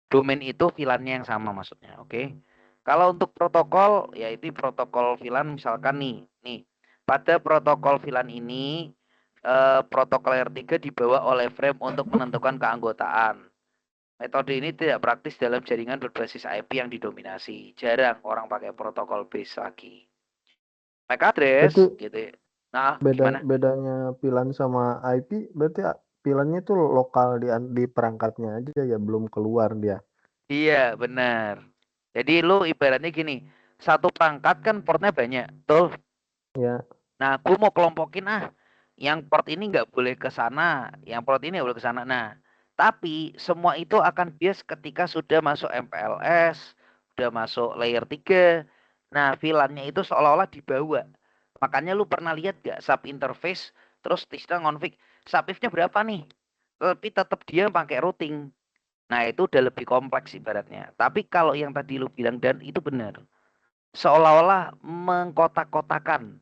Domain itu VLAN-nya yang sama maksudnya, oke? Kalau untuk protokol, ya itu protokol VLAN misalkan nih. Pada protokol VLAN ini protokol Layer 3 dibawa oleh frame untuk menentukan keanggotaan. Metode ini tidak praktis dalam jaringan berbasis IP yang didominasi. Jarang orang pakai protokol base lagi. MAC address Berarti gitu. Nah, gimana? bedanya VLAN sama IP berarti VLAN-nya tuh lokal di perangkatnya aja ya, belum keluar dia. Iya, benar. Jadi lu ibaratnya gini, satu perangkat kan portnya banyak, tuh. Ya. Nah, gue mau kelompokin yang port ini nggak boleh ke sana, yang port ini nggak boleh ke sana. Nah, tapi semua itu akan bias ketika sudah masuk MPLS, sudah masuk layer 3. Nah, VLAN-nya itu seolah-olah dibawa. Makanya lu pernah lihat gak sub interface terus Tisna ngonfig subif-nya berapa nih? Tapi tetap dia pakai routing. Nah, itu udah lebih kompleks ibaratnya. Tapi kalau yang tadi lu bilang dan itu benar. Seolah-olah mengkotak-kotakan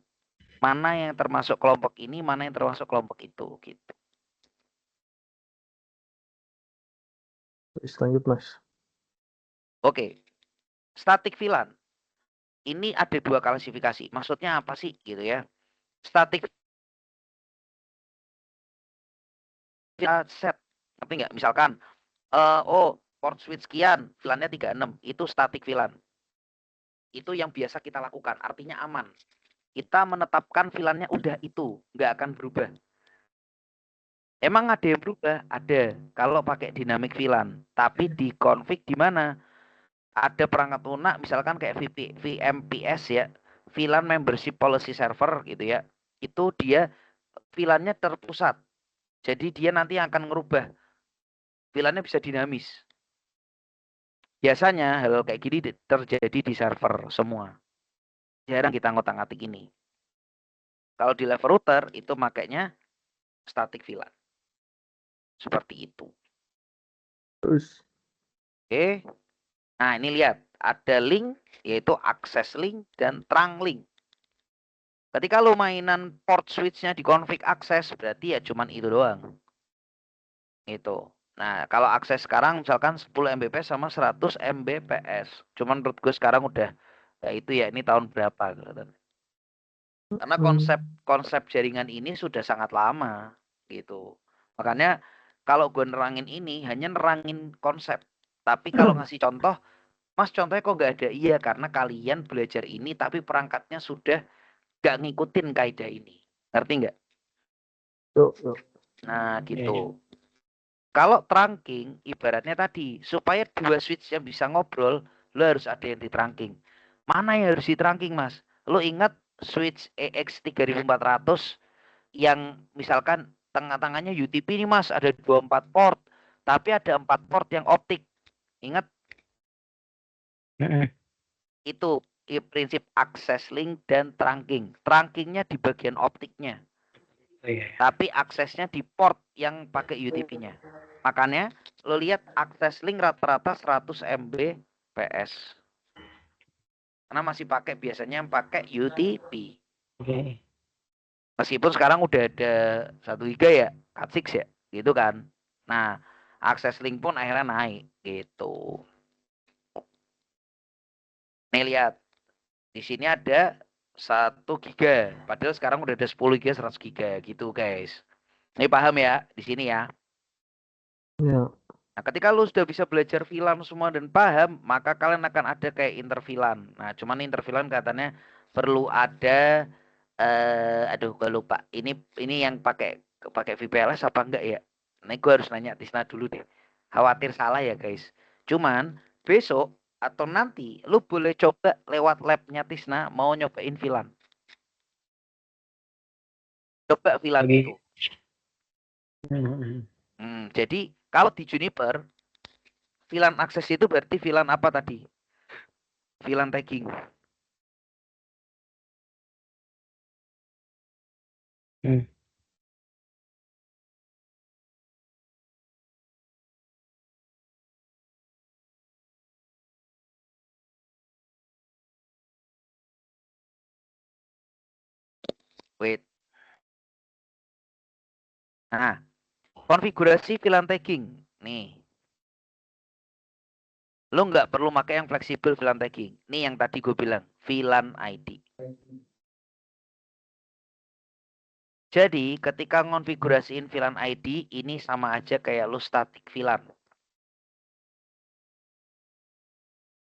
mana yang termasuk kelompok ini, mana yang termasuk kelompok itu gitu. Lanjut, Mas. Oke. Static VLAN. Ini ada dua klasifikasi. Maksudnya apa sih gitu ya? Static set. Ngerti nggak? Misalkan port switch sekian, VLAN-nya 36, itu static VLAN. Itu yang biasa kita lakukan, artinya aman. Kita menetapkan VLAN-nya udah itu, nggak akan berubah. Emang ada yang berubah? Ada. Kalau pakai dynamic VLAN, tapi di config di mana? Ada perangkat lunak, misalkan kayak VMPS ya, VLAN Membership Policy Server gitu ya. Itu dia VLAN-nya terpusat. Jadi dia nanti akan ngerubah. VLAN-nya bisa dinamis. Biasanya hal kayak gini terjadi di server semua. Jarang kita ngotak-ngatik ini. Kalau di level router itu makanya static VLAN. Seperti itu. Terus. Oke. Nah, ini lihat. Ada link, yaitu access link dan trunk link. Ketika lu mainan port switch-nya di config access, berarti ya cuman itu doang. Itu. Nah, kalau akses sekarang misalkan 10 Mbps sama 100 Mbps. Cuman menurut gue sekarang udah, ya itu ya, ini tahun berapa. Karena konsep jaringan ini sudah sangat lama. Gitu. Makanya kalau gue nerangin ini, hanya nerangin konsep. Tapi kalau ngasih contoh, Mas contohnya kok nggak ada? Iya, karena kalian belajar ini, tapi perangkatnya sudah nggak ngikutin kaidah ini. Ngerti nggak? Yuk. Nah, gitu. Kalau trunking, ibaratnya tadi, supaya dua switch yang bisa ngobrol, lo harus ada yang di trunking. Mana yang harus di trunking, Mas? Lo ingat switch EX3400 yang misalkan tengah-tengahnya UTP nih, Mas, ada 24 port, tapi ada 4 port yang optik. Ingat? Itu prinsip access link dan trunking. Trunkingnya di bagian optiknya. Tapi aksesnya di port yang pakai UTP-nya. Makanya lo lihat akses link rata-rata 100 Mbps. Karena masih pakai biasanya yang pakai UTP. Meskipun sekarang udah ada 1 GB ya, Cat6 ya, gitu kan. Nah, akses link pun akhirnya naik gitu. Nih lihat. Di sini ada 1 GB. Padahal sekarang udah ada 10 GB, 100 GB gitu, guys. Ini paham ya di sini ya. Ya. Nah, ketika lu sudah bisa belajar VLAN semua dan paham, maka kalian akan ada kayak interVLAN. Nah, cuman interVLAN katanya perlu ada aduh gue lupa. Ini yang pakai VPLS apa enggak ya? Nah, gue harus nanya Tisna dulu deh. Khawatir salah ya, guys. Cuman besok atau nanti lu boleh coba lewat labnya Tisna mau nyobain VLAN. Coba VLAN itu. Jadi kalau di Juniper VLAN akses itu berarti VLAN apa tadi? VLAN tagging. Wait. Nah, konfigurasi VLAN tagging. Nih. Lo nggak perlu pakai yang fleksibel VLAN tagging. Nih yang tadi gue bilang, VLAN ID. Jadi, ketika ngonfigurasiin VLAN ID, ini sama aja kayak lo static VLAN.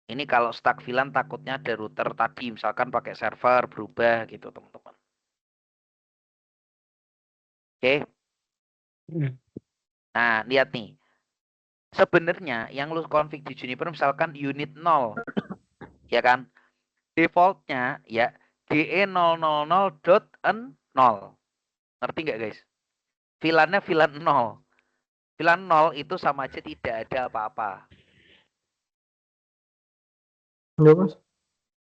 Ini kalau stack VLAN takutnya ada router tadi, misalkan pakai server berubah gitu, teman-teman. Oke. Nah, lihat nih. Sebenarnya yang lu config di Juniper misalkan unit 0. Ya kan? Defaultnya ya GE000.n0. Ngerti nggak guys? VLAN-nya VLAN 0. VLAN 0 itu sama aja tidak ada apa-apa. Ya, Mas.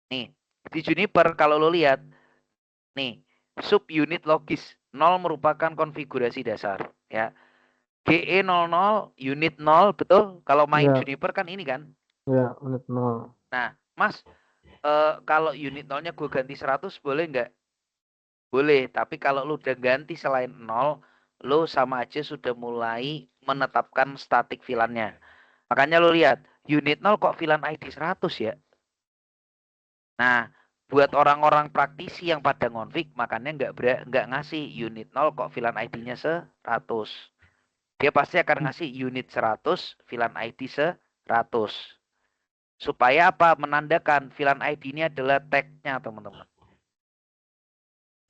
Nih, di Juniper kalau lo lihat, nih, subunit logis 0 merupakan konfigurasi dasar. Ya. GE00 unit 0, betul? Kalau main Ya. Juniper kan ini kan? Ya, unit 0. Nah, Mas, kalau unit 0-nya gue ganti 100 boleh nggak? Boleh, tapi kalau lu udah ganti selain 0, lu sama aja sudah mulai menetapkan static VLAN-nya. Makanya lu lihat, unit 0 kok VLAN ID 100 ya? Nah, buat orang-orang praktisi yang pada ngonfig, makanya nggak ngasih unit 0 kok VLAN ID-nya 100. Dia pasti akan ngasih unit 100, VLAN ID 100. Supaya apa? Menandakan VLAN ID ini adalah tag-nya, teman-teman.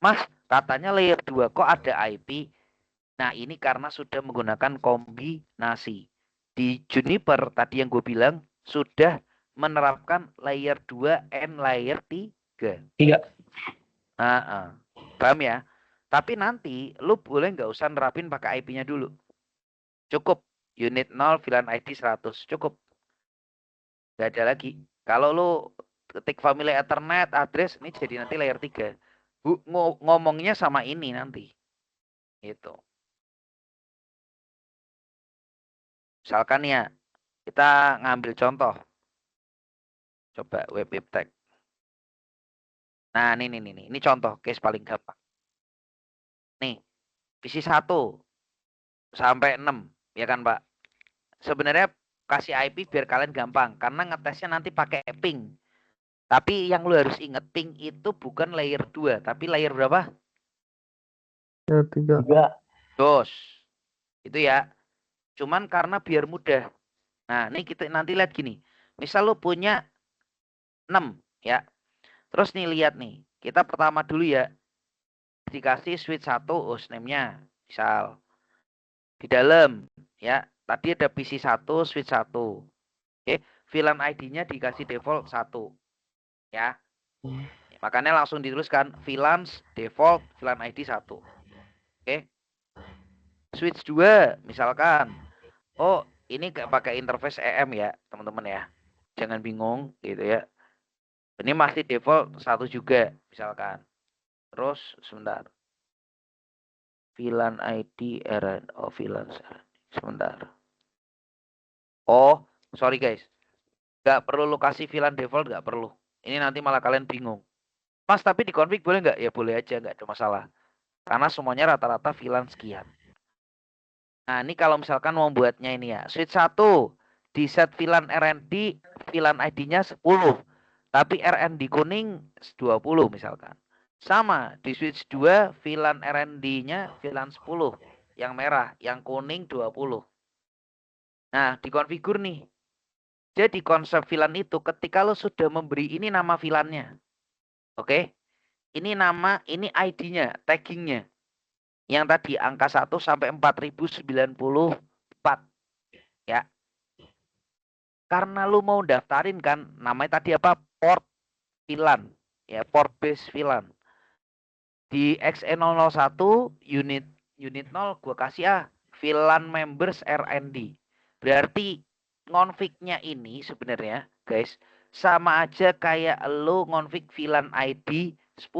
Mas, katanya layer 2 kok ada IP? Nah, ini karena sudah menggunakan kombinasi. Di Juniper, tadi yang gue bilang, sudah menerapkan layer 2 and layer 3. Iya. Paham ya? Tapi nanti, lu boleh nggak usah nerapin pakai IP-nya dulu. Cukup. Unit 0, VLAN ID 100. Cukup. Nggak ada lagi. Kalau lu ketik family Ethernet, address, ini jadi nanti layer 3. Ngomongnya sama ini nanti. Gitu. Misalkan ya, kita ngambil contoh. Coba web tag. Nah, ini contoh case paling gampang. Nih, visi 1 sampai 6, ya kan, Pak? Sebenarnya kasih IP biar kalian gampang, karena ngetesnya nanti pakai ping. Tapi yang lu harus inget, ping itu bukan layer 2, tapi layer berapa? Layer 3. Dos. Itu ya. Cuman karena biar mudah. Nah, ini kita nanti lihat gini. Misal lu punya 6, ya. Terus nih lihat nih. Kita pertama dulu ya. Dikasih switch 1 hostname-nya. Misal. Di dalam, ya. Tadi ada PC 1, switch 1. Oke. VLAN ID-nya dikasih default 1. Ya. Makanya langsung dituliskan VLAN default VLAN ID 1. Oke. Switch 2 misalkan. Oh, ini gak pakai interface EM ya, teman-teman ya. Jangan bingung gitu ya. Ini masih default 1 juga misalkan. Terus sebentar. VLAN ID RN. Oh, VLAN RN. Sebentar. Oh, sorry guys. Gak perlu lokasi VLAN default, gak perlu. Ini nanti malah kalian bingung. Mas, tapi di config boleh nggak? Ya boleh aja, nggak ada masalah. Karena semuanya rata-rata VLAN sekian. Nah, ini kalau misalkan mau buatnya ini ya. Switch 1 di set VLAN RND, VLAN ID-nya 10. Tapi RND kuning 20 misalkan. Sama, di switch 2 VLAN RND-nya VLAN 10. Yang merah, yang kuning 20. Nah, dikonfigur nih. Jadi konsep VLAN itu ketika lo sudah memberi ini nama VLAN-nya. Oke? Ini nama, ini ID-nya, tagging-nya. Yang tadi angka 1 sampai 4094. Ya. Karena lu mau daftarin kan, namanya tadi apa? Port VLAN. Ya, port base VLAN. Di XE001 unit 0 gua kasih VLAN members RND. Berarti ngonfignya ini sebenarnya, guys, sama aja kayak lu ngonfig VLAN ID 10.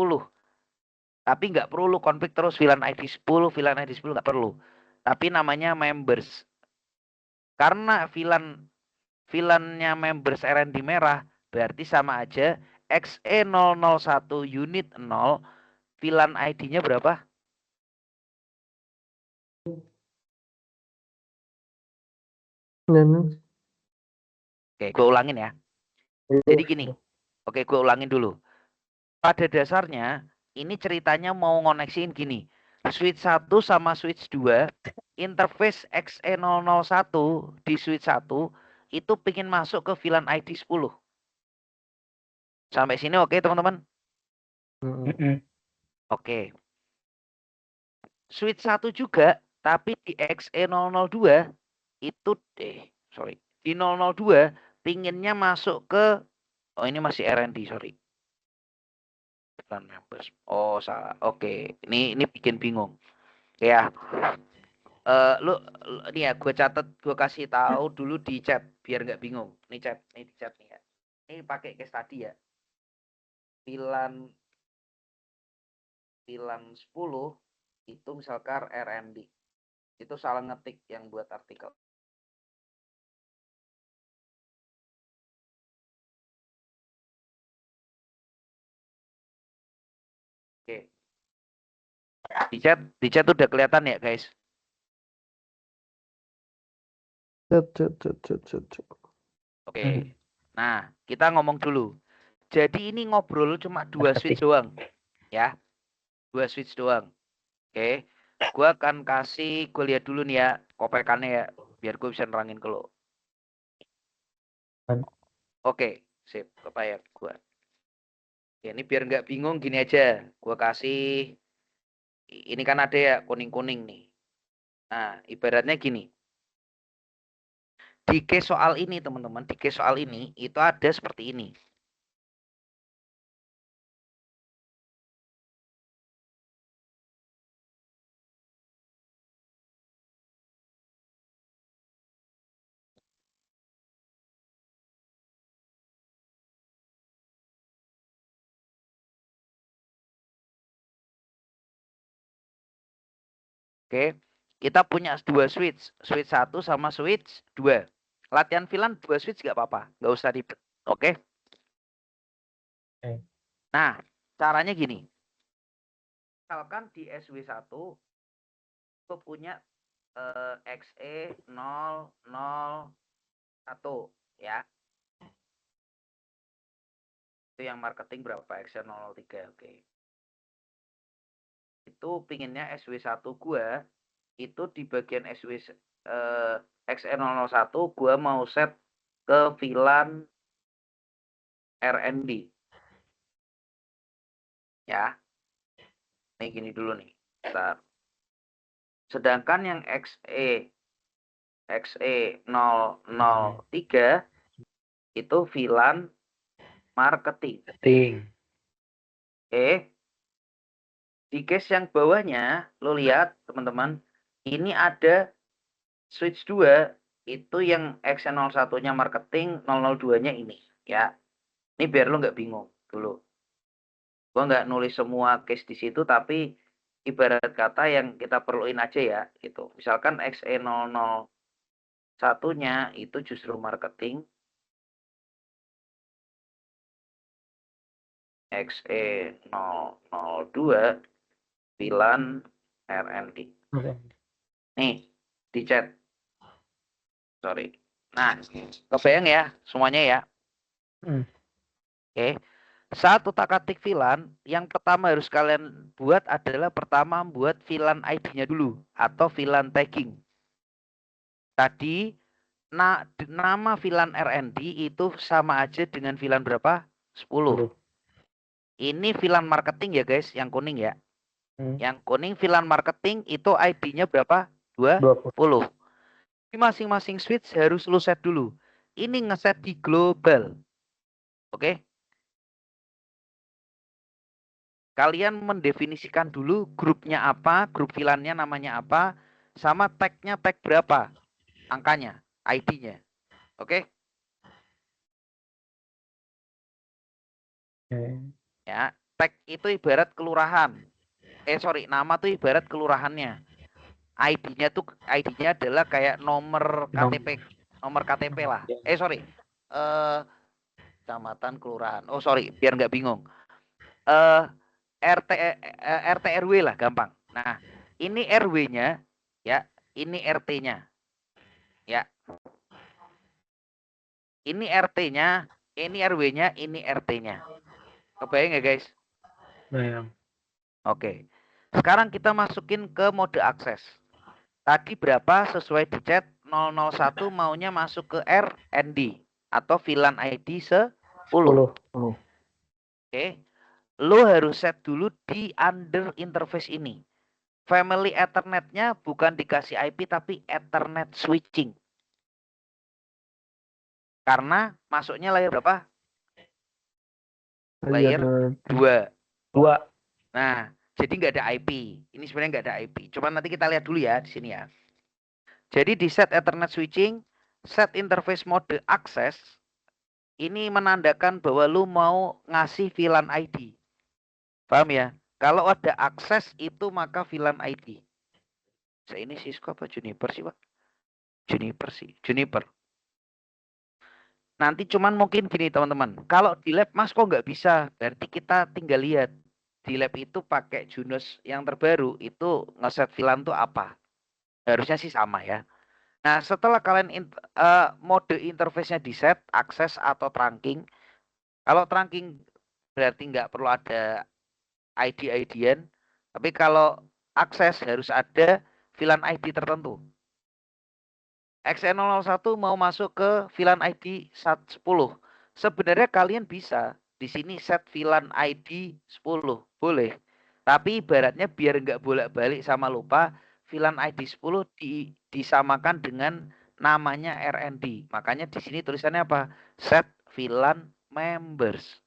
Tapi nggak perlu lu config terus VLAN ID 10, VLAN ID 10 nggak perlu. Tapi namanya members. Karena VLAN-nya members RND merah, berarti sama aja XE001 unit 0 VLAN ID-nya berapa? Oke, gue ulangin ya. Jadi gini. Oke, gue ulangin dulu. Pada dasarnya, ini ceritanya mau ngoneksiin gini. Switch 1 sama switch 2, interface XE001 di switch 1 itu pingin masuk ke VLAN ID 10. Sampai sini oke, teman-teman? Oke. Switch 1 juga, tapi di XE002 itu di 002 pinginnya masuk ke ini masih R&D, sorry. Members. Oh, salah. Oke, ini bikin bingung. Ya. Lu nih ya, gue catat, gue kasih tahu dulu di chat biar nggak bingung. Nih chat, nih di chat nih ya. Ini pakai case tadi ya. VLAN 10 itu misalkan R&D. Itu salah ngetik yang buat artikel. Oke. Di chat udah kelihatan ya, guys? Oke. Nah, kita ngomong dulu. Jadi ini ngobrol cuma 2 switch doang. Ya. 2 switch doang. Oke. Gue akan kasih, gue lihat dulu nih ya, kopekannya ya. Biar gue bisa nerangin ke lo. Oke. Sip. Kebayang gue. Ya, ini biar nggak bingung gini aja. Gue kasih, ini kan ada ya kuning-kuning nih. Nah, ibaratnya gini. Di case soal ini teman-teman, di case soal ini itu ada seperti ini. Oke, kita punya 2 switch, switch 1 sama switch 2. Latihan VLAN 2 switch nggak apa-apa, nggak usah ribet. Oke. Nah, caranya gini. Misalkan di SW1 itu punya XE001 ya. Itu yang marketing berapa? XE003. Oke. Itu pinginnya SW1 gua itu di bagian XE001 gua mau set ke VLAN R&D. Ya. Ini gini dulu nih. Bentar. Sedangkan yang XE003 itu VLAN marketing. Oke. Di case yang bawahnya, lo lihat teman-teman, ini ada switch 2, itu yang XE01-nya marketing, 002-nya ini. Ya, ini biar lo nggak bingung dulu. Gua nggak nulis semua case di situ, tapi ibarat kata yang kita perluin aja ya, gitu. Misalkan XE001-nya itu justru marketing, XE002 VLAN R&D. Nih, di chat. Sorry. Nah, kebayang ya semuanya ya. Oke. Saat utak-atik VLAN, yang pertama harus kalian buat adalah pertama buat VLAN ID-nya dulu atau VLAN tagging. Tadi nama VLAN R&D itu sama aja dengan VLAN berapa? 10. Ini VLAN marketing ya guys, yang kuning ya. Yang kuning VLAN marketing itu ID-nya berapa? 20. Di masing-masing switch harus lu set dulu. Ini ngeset di global. Oke. Kalian mendefinisikan dulu grupnya apa, grup VLAN-nya namanya apa, sama tag-nya tag berapa, angkanya, ID-nya. Oke. Ya, tag itu ibarat kelurahan. Nama tuh ibarat kelurahannya. ID-nya adalah kayak nomor KTP lah. Kecamatan, kelurahan. Biar nggak bingung. RT RW lah gampang. Nah, ini RW-nya ya, ini RT-nya. Ya. Ini RT-nya, ini RW-nya, ini RT-nya. Kebayang ya, guys? Bayang. Oke. Sekarang kita masukin ke mode akses. Tadi berapa sesuai di chat 001 maunya masuk ke RND atau VLAN ID 10. 10. Oke. Lo harus set dulu di under interface ini. Family Ethernet-nya bukan dikasih IP tapi Ethernet switching. Karena masuknya layer berapa? Layer 2. 2. Nah, jadi nggak ada IP. Ini sebenarnya nggak ada IP. Coba nanti kita lihat dulu ya di sini ya. Jadi di set Ethernet switching, set interface mode access, ini menandakan bahwa lu mau ngasih VLAN ID. Paham ya? Kalau ada akses itu maka VLAN ID. Saya ini Cisco apa Juniper sih, Pak? Juniper sih, Juniper. Nanti cuman mungkin gini teman-teman. Kalau di lab Mas kok nggak bisa, berarti kita tinggal lihat. Di lab itu pakai Junos yang terbaru, itu ngeset VLAN tuh apa? Harusnya sih sama ya. Nah, setelah kalian mode interface-nya di set, akses atau trunking. Kalau trunking berarti nggak perlu ada ID-ID-an. Tapi kalau akses harus ada VLAN ID tertentu. XN001 mau masuk ke VLAN ID 10. Sebenarnya kalian bisa di sini set VLAN ID 10. Boleh. Tapi ibaratnya biar nggak bolak-balik sama lupa, VLAN ID 10 disamakan dengan namanya RND. Makanya di sini tulisannya apa? Set VLAN members.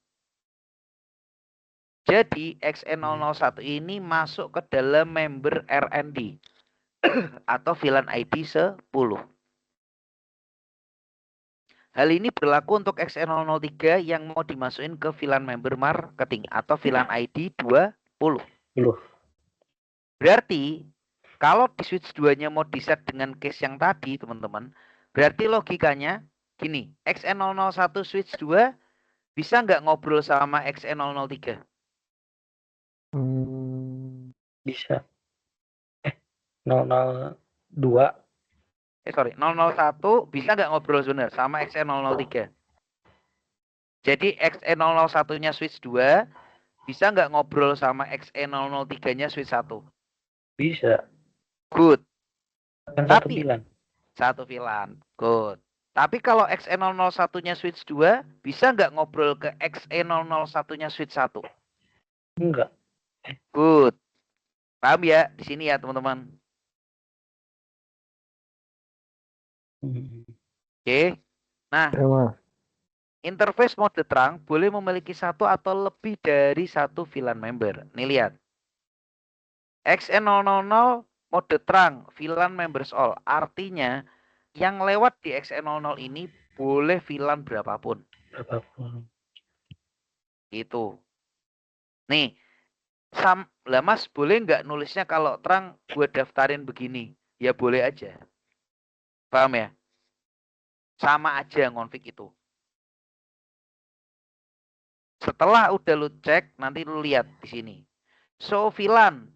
Jadi XN001 ini masuk ke dalam member RND atau VLAN ID 10. Hal ini berlaku untuk XN003 yang mau dimasukin ke VLAN member marketing atau VLAN ID 20. Berarti kalau di switch 2-nya mau di-set dengan case yang tadi, teman-teman, berarti logikanya gini, XN001 switch 2 bisa nggak ngobrol sama XN003? Bisa. 002. 001 bisa nggak ngobrol sebenarnya sama XN003? Jadi XE001-nya switch 2 bisa nggak ngobrol sama XE003-nya switch 1? Bisa. Good. Kan satu Tapi VLAN. satu VLAN. Good. Tapi kalau XE001-nya switch 2 bisa nggak ngobrol ke XE001-nya switch 1? Enggak. Good. Paham ya di sini ya, teman-teman? Oke. Nah, interface mode terang boleh memiliki satu atau lebih dari satu VLAN member. Nih lihat. XN000 mode terang VLAN members all. Artinya yang lewat di XN00 ini boleh VLAN berapapun. Itu. Nih. Lah Mas boleh nggak nulisnya kalau terang gue daftarin begini? Ya boleh aja. Paham ya? Sama aja ngonfig itu. Setelah udah lu cek, nanti lu lihat di sini. So VLAN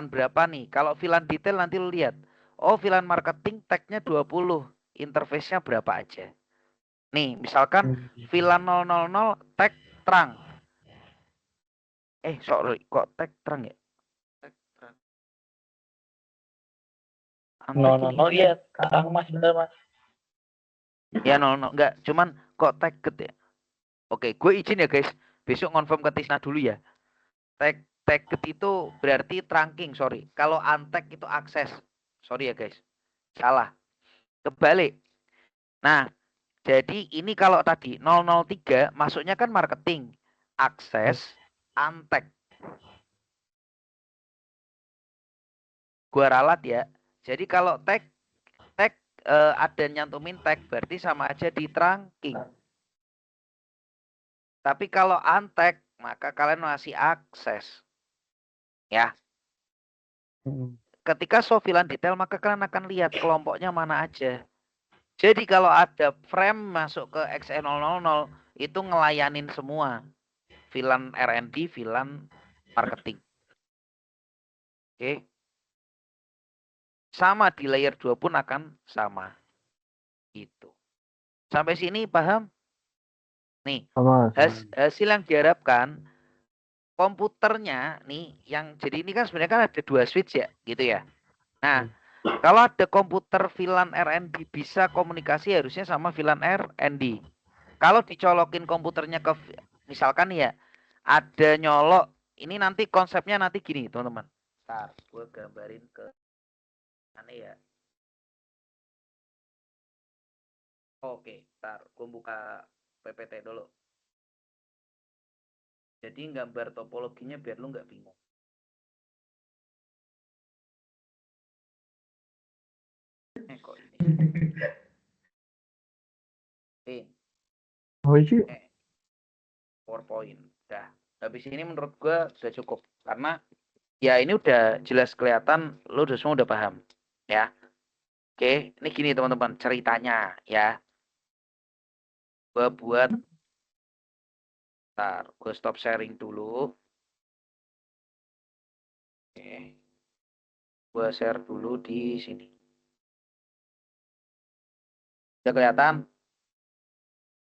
berapa nih? Kalau VLAN detail nanti lu lihat. Oh VLAN marketing tagnya 20. Interface-nya berapa aja. Nih misalkan VLAN 000 tag terang. Sorry kok tag terang ya? Tag terang. 000 iya terang Mas, bener Mas. Ya 00 enggak, cuman kok tagget ya. Oke, gue izin ya guys. Besok konfirm ke Tisna dulu ya. Tagget itu berarti trunking, sorry. Kalau untag itu akses. Sorry ya guys. Salah. Kebalik. Nah, jadi ini kalau tadi 003 masuknya kan marketing. Akses, untag. Gua ralat ya. Jadi kalau tag ada nyantumin tag berarti sama aja di trunking. Tapi kalau untag maka kalian masih akses. Ya. Ketika show VLAN detail maka kalian akan lihat kelompoknya mana aja. Jadi kalau ada frame masuk ke XE000 itu ngelayanin semua. VLAN RND, VLAN marketing. Oke. Sama di layer 2 pun akan sama. Gitu. Sampai sini paham? Nih, Sama. hasil yang diharapkan komputernya nih yang jadi ini kan sebenarnya kan ada 2 switch ya, gitu ya. Nah, kalau ada komputer VLAN RND bisa komunikasi harusnya sama VLAN RND. Kalau dicolokin komputernya ke misalkan ya ada nyolok, ini nanti konsepnya nanti gini, teman-teman. Ntar gue gambarin ke aneh ya. Oke, ntar gue buka PPT dulu. Jadi gambar topologinya biar lu nggak bingung. Kok ini? Oh iya. PowerPoint. Udah. Habis ini menurut gue sudah cukup. Karena ya ini udah jelas kelihatan lu udah semua udah paham. Ya. Oke, ini gini teman-teman ceritanya ya. Gue buat ntar gue stop sharing dulu. Oke. Gue share dulu di sini. Udah kelihatan?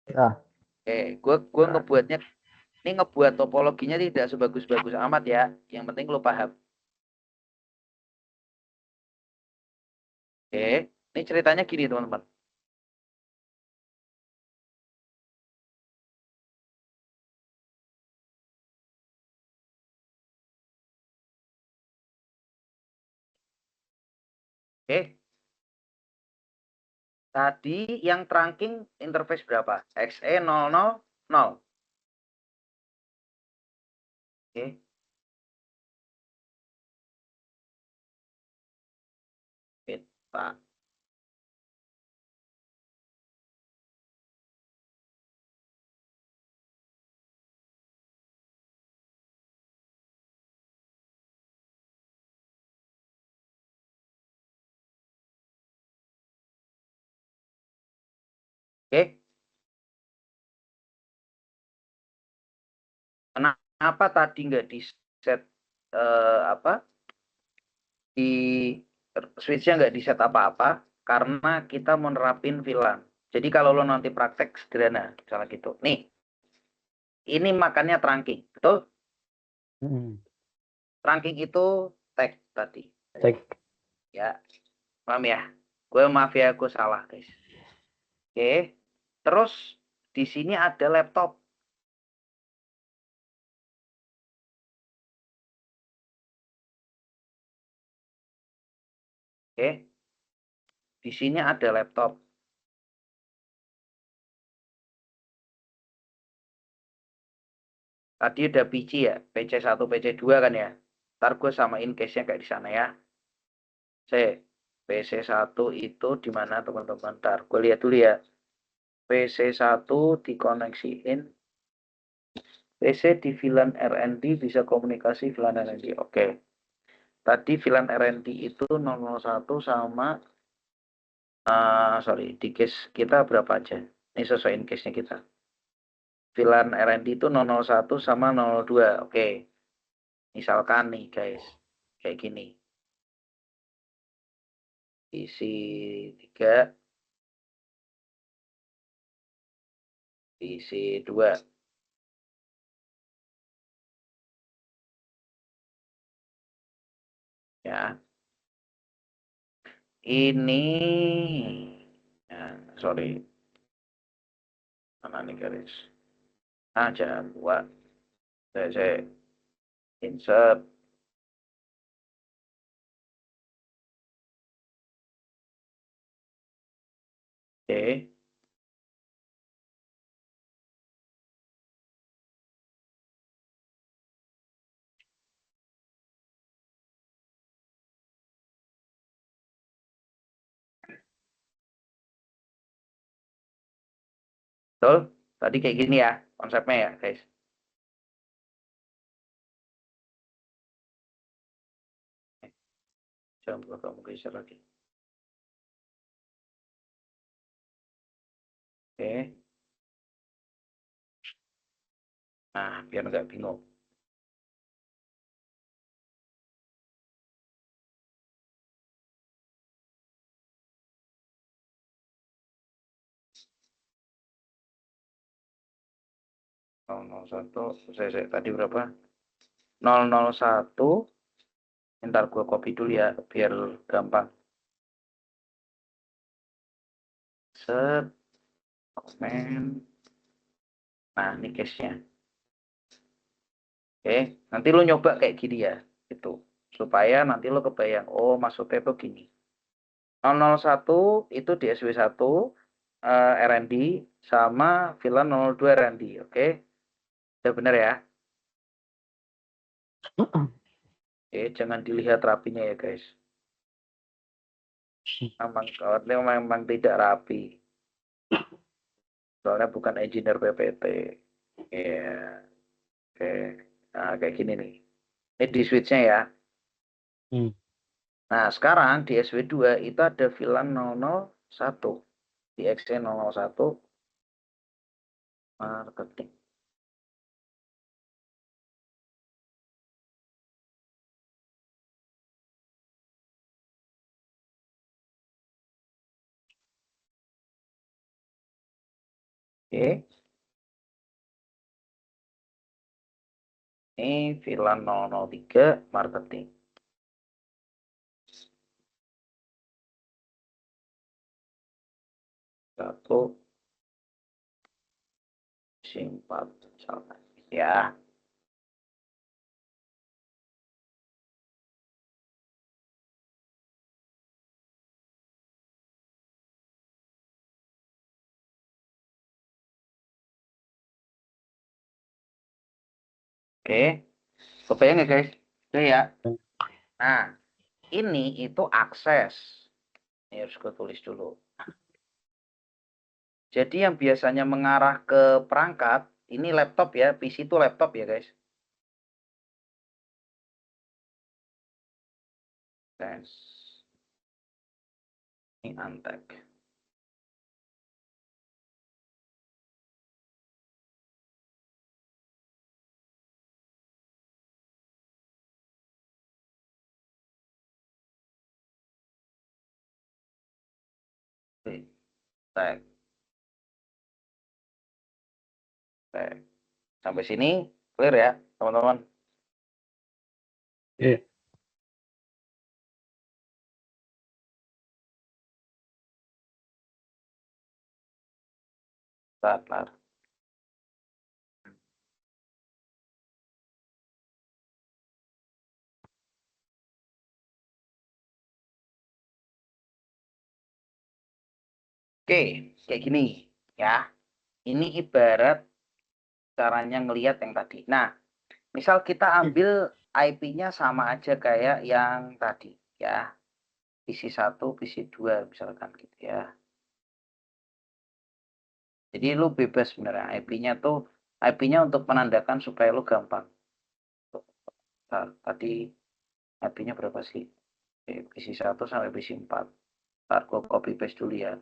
Ya. Oke, gue ngebuatnya ini ngebuat topologinya tidak sebagus-bagus amat ya. Yang penting lu paham. Oke, ini ceritanya gini teman-teman. Oke, tadi yang trunking interface berapa? XE000. Oke. Kita. Oke. Kenapa tadi nggak di set apa? Di switch-nya nggak di set apa-apa? Karena kita menerapin VLAN. Jadi kalau lo nanti praktek sederhana, misalnya gitu. Nih, ini makannya trunking, betul? Trunking itu tag tadi. Cek. Ya, paham ya? Gue maaf ya, gue salah guys. Oke, terus di sini ada laptop. Oke, di sini ada laptop. Tadi ada PC ya, PC1, PC2 kan ya. Ntar gue samain case-nya kayak di sana ya. PC1 itu di mana teman-teman? Ntar gue lihat dulu ya. PC1 dikoneksiin. PC di VLAN RND bisa komunikasi VLAN RND. Oke. Tadi VLAN RND itu 001 sama sorry, di case kita berapa aja? Ini sesuaiin case-nya kita. VLAN RND itu 001 sama 002. Oke. Misalkan nih guys, kayak gini. Isi 3, isi 2. Ya. Ini sorry. Mana nih garis? Jangan buat. Saya insert. Oke. Betul? Tadi kayak gini ya konsepnya ya guys. Jangan buat kamu geser lagi. Oke. Nah, biar nggak bingung. 001 saya tadi berapa? 001. Ntar gua copy dulu ya biar gampang. Set komen. Nah, ini case-nya. Oke, nanti lu nyoba kayak gini ya, gitu. Supaya nanti lu kebayang, oh maksudnya tuh gini. 001 itu di SW1 R&D sama VLAN 02 R&D, oke? Udah bener ya? Oke, jangan dilihat rapinya ya guys. Memang tidak rapi. Soalnya bukan engineer PPT. Ya, oke. Nah, kayak gini nih. Ini di switch-nya ya. Nah, sekarang di SW2 itu ada VLAN 001. Di XC 001 marketing. Oke. Ini VLAN 003 marketing. Satu simpan misalkan ya. Oke, kebayang ya guys? Oke ya. Nah, ini itu akses. Ini harus gue tulis dulu. Jadi yang biasanya mengarah ke perangkat, ini laptop ya, PC itu laptop ya guys. Guys. Ini Antek. Tag. Tag. Sampai sini clear ya, teman-teman. Iya. Bentar. Oke, kayak gini ya. Ini ibarat caranya ngelihat yang tadi. Nah, misal kita ambil IP-nya sama aja kayak yang tadi ya. PC1, PC2 misalkan gitu ya. Jadi lu bebas sebenarnya IP-nya untuk menandakan supaya lu gampang. Nah, tadi IP-nya berapa sih? PC1 sampai PC4. Ntar gue copy paste dulu ya.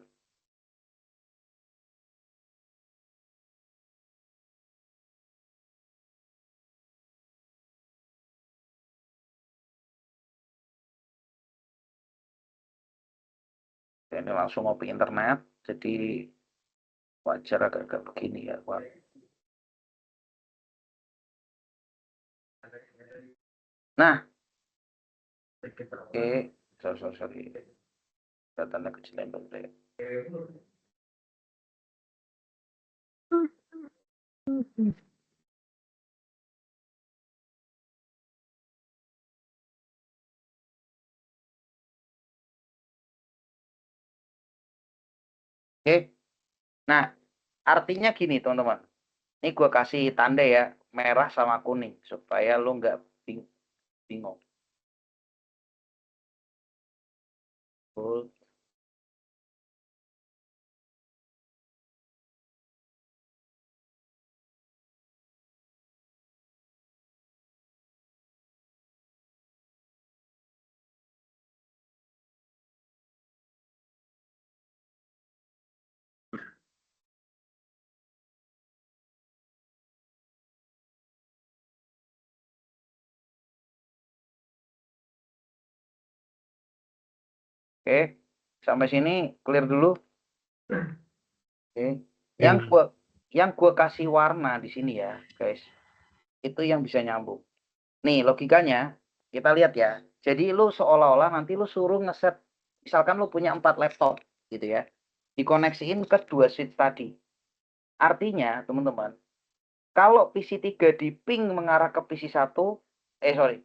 Ini langsung mau ke internet, jadi wajar agak-agak begini ya. Nah, oke, sorry. Datanya kecilin dulu deh. Oke, nah artinya gini teman-teman. Ini gue kasih tanda ya, merah sama kuning supaya lo nggak bingung. Full. Oke, sampai sini clear dulu. Oke, yang gue kasih warna di sini ya, guys. Itu yang bisa nyambung. Nih, logikanya kita lihat ya. Jadi lu seolah-olah nanti lu suruh ngeset, misalkan lu punya 4 laptop gitu ya. Dikoneksiin ke 2 switch tadi. Artinya, teman-teman, kalau PC3 di ping mengarah ke PC1,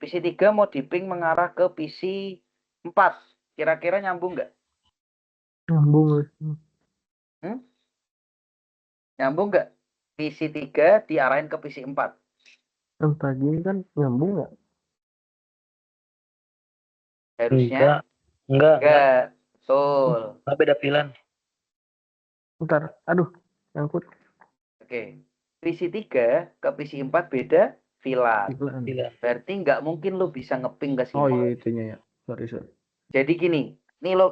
PC3 mau di ping mengarah ke PC4. Kira-kira nyambung nggak? Nyambung. Nyambung nggak? PC3 diarahin ke PC4. Yang tadi kan nyambung nggak? Harusnya Enggak. enggak. Betul. Enggak beda pilihan. Ntar, aduh, nyangkut. Oke. PC3 ke PC4 beda VLAN. Pilihan. Berarti nggak mungkin lu bisa ngeping ke sini. Oh iya itunya ya. Sorry. Jadi gini,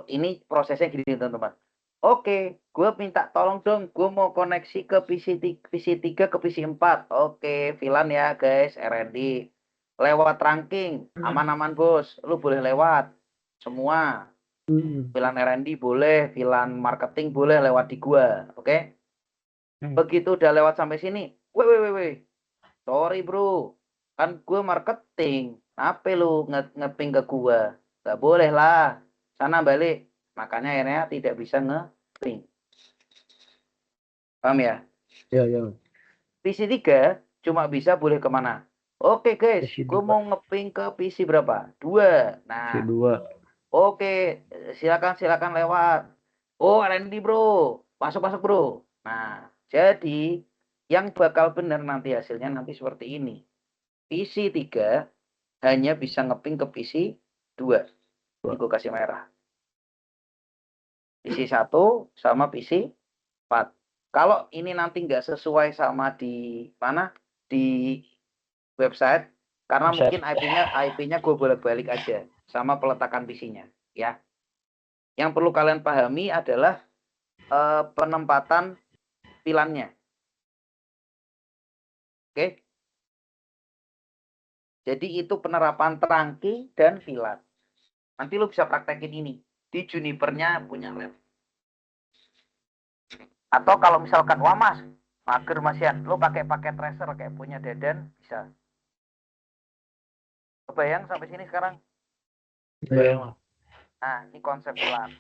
ini prosesnya gini teman-teman. Oke, gue minta tolong dong, gue mau koneksi ke PC3 ke PC4. Oke, VLAN ya guys, RND. Lewat ranking, aman-aman bos, lu boleh lewat. Semua, VLAN RND boleh, VLAN marketing boleh lewat di gua, oke? Begitu udah lewat sampai sini, weh. Sorry bro, kan gue marketing. Apa lu ngeping ke gua? Gak boleh lah. Sana balik. Makanya akhirnya tidak bisa ngeping. Paham ya? Iya. PC3 cuma bisa boleh kemana? Oke guys, gue mau ngeping ke PC berapa? 2. Nah, C2. oke, silakan lewat. Oh, RND bro. Masuk bro. Nah, jadi yang bakal benar nanti hasilnya nanti seperti ini. PC3 hanya bisa ngeping ke PC2. Ini gue kasih merah. PC1 sama PC4. Kalau ini nanti nggak sesuai sama di mana? Di website. Karena mungkin IP-nya gue bolak-balik aja. Sama peletakan PC-nya. Ya. Yang perlu kalian pahami adalah penempatan VLAN-nya. Oke. Jadi itu penerapan trunking dan VLAN. Nanti lu bisa praktekin ini. Di Juniper-nya punya lab. Atau kalau misalkan, wah mas, mager mas Yan, lu pakai paket tracer kayak punya Deden, bisa. Kebayang sampai sini sekarang? Bayang. Nah, ini konsep VLAN.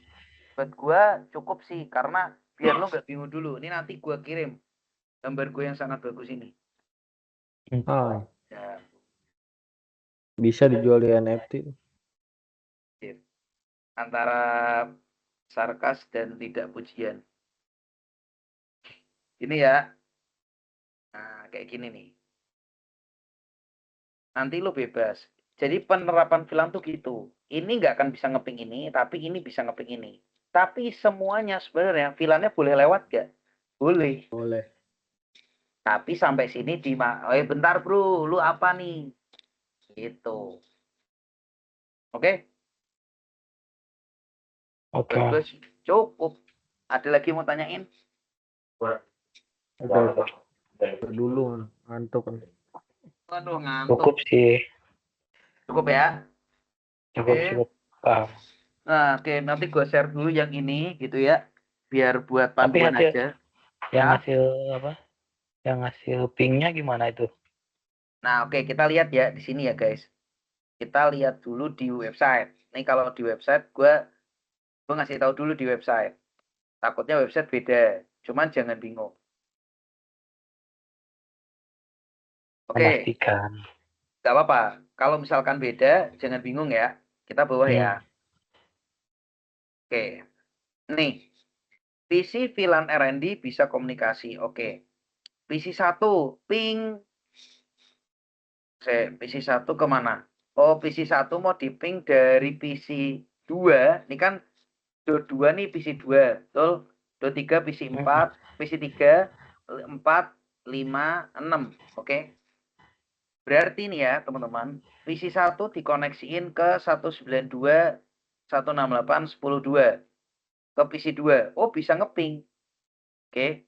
Buat gua cukup sih, karena biar lu nggak bingung dulu. Ini nanti gua kirim gambar gue yang sangat bagus ini. Ya. Bisa dijual di NFT. Antara sarkas dan tidak pujian. Ini ya. Nah, kayak gini nih. Nanti lu bebas. Jadi penerapan VLAN tuh gitu. Ini nggak akan bisa ngeping ini, tapi ini bisa ngeping ini. Tapi semuanya sebenarnya VLAN-nya boleh lewat nggak? Boleh. Tapi sampai sini bentar bro, lu apa nih? Gitu. Oke? Oke. Bagus. Cukup. Ada lagi mau tanyain? Udah dulu ngantuk kan. Waduh, ngantuk. Cukup sih. Cukup ya? Cukup. Paham. Nah, oke. Nanti gue share dulu yang ini gitu ya. Biar buat Tapi panduan hasil aja. yang Ya. hasil apa? Yang hasil pingnya gimana itu? Nah, oke, kita lihat ya di sini ya, guys. Kita lihat dulu di website. Nih kalau di website gue ngasih tahu dulu di website. Takutnya website beda. Cuman jangan bingung. Oke, Memastikan. nggak apa-apa. Kalau misalkan beda, jangan bingung ya. Kita bawa ya. Oke. Nih, PC VLAN RND bisa komunikasi. Oke. PC1 ping. PC1 kemana? Oh, PC1 mau diping dari PC2. Ini kan Do2 nih PC2. Betul? Do3 PC4. PC3 4, 5, 6. Oke. Berarti nih ya teman-teman. PC1 dikoneksiin ke 192, 168, 102. Ke PC2. Oh, bisa ngeping. Oke.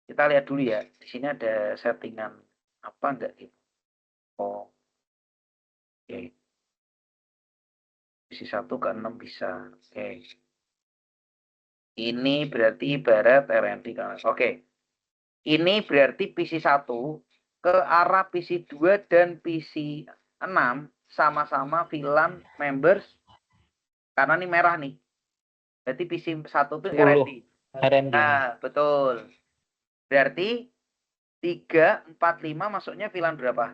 Kita lihat dulu ya. Di sini ada settingan apa enggak gitu. Oh. Oke. PC1 ke 6 bisa. Oke. Ini berarti ibarat RND kan. Oke. Ini berarti PC1 ke arah PC2 dan PC6 sama-sama VLAN members karena ini merah nih. Berarti PC1 itu 10 RMD. RMD. Nah, betul. Berarti 3, 4, 5 masuknya VLAN berapa?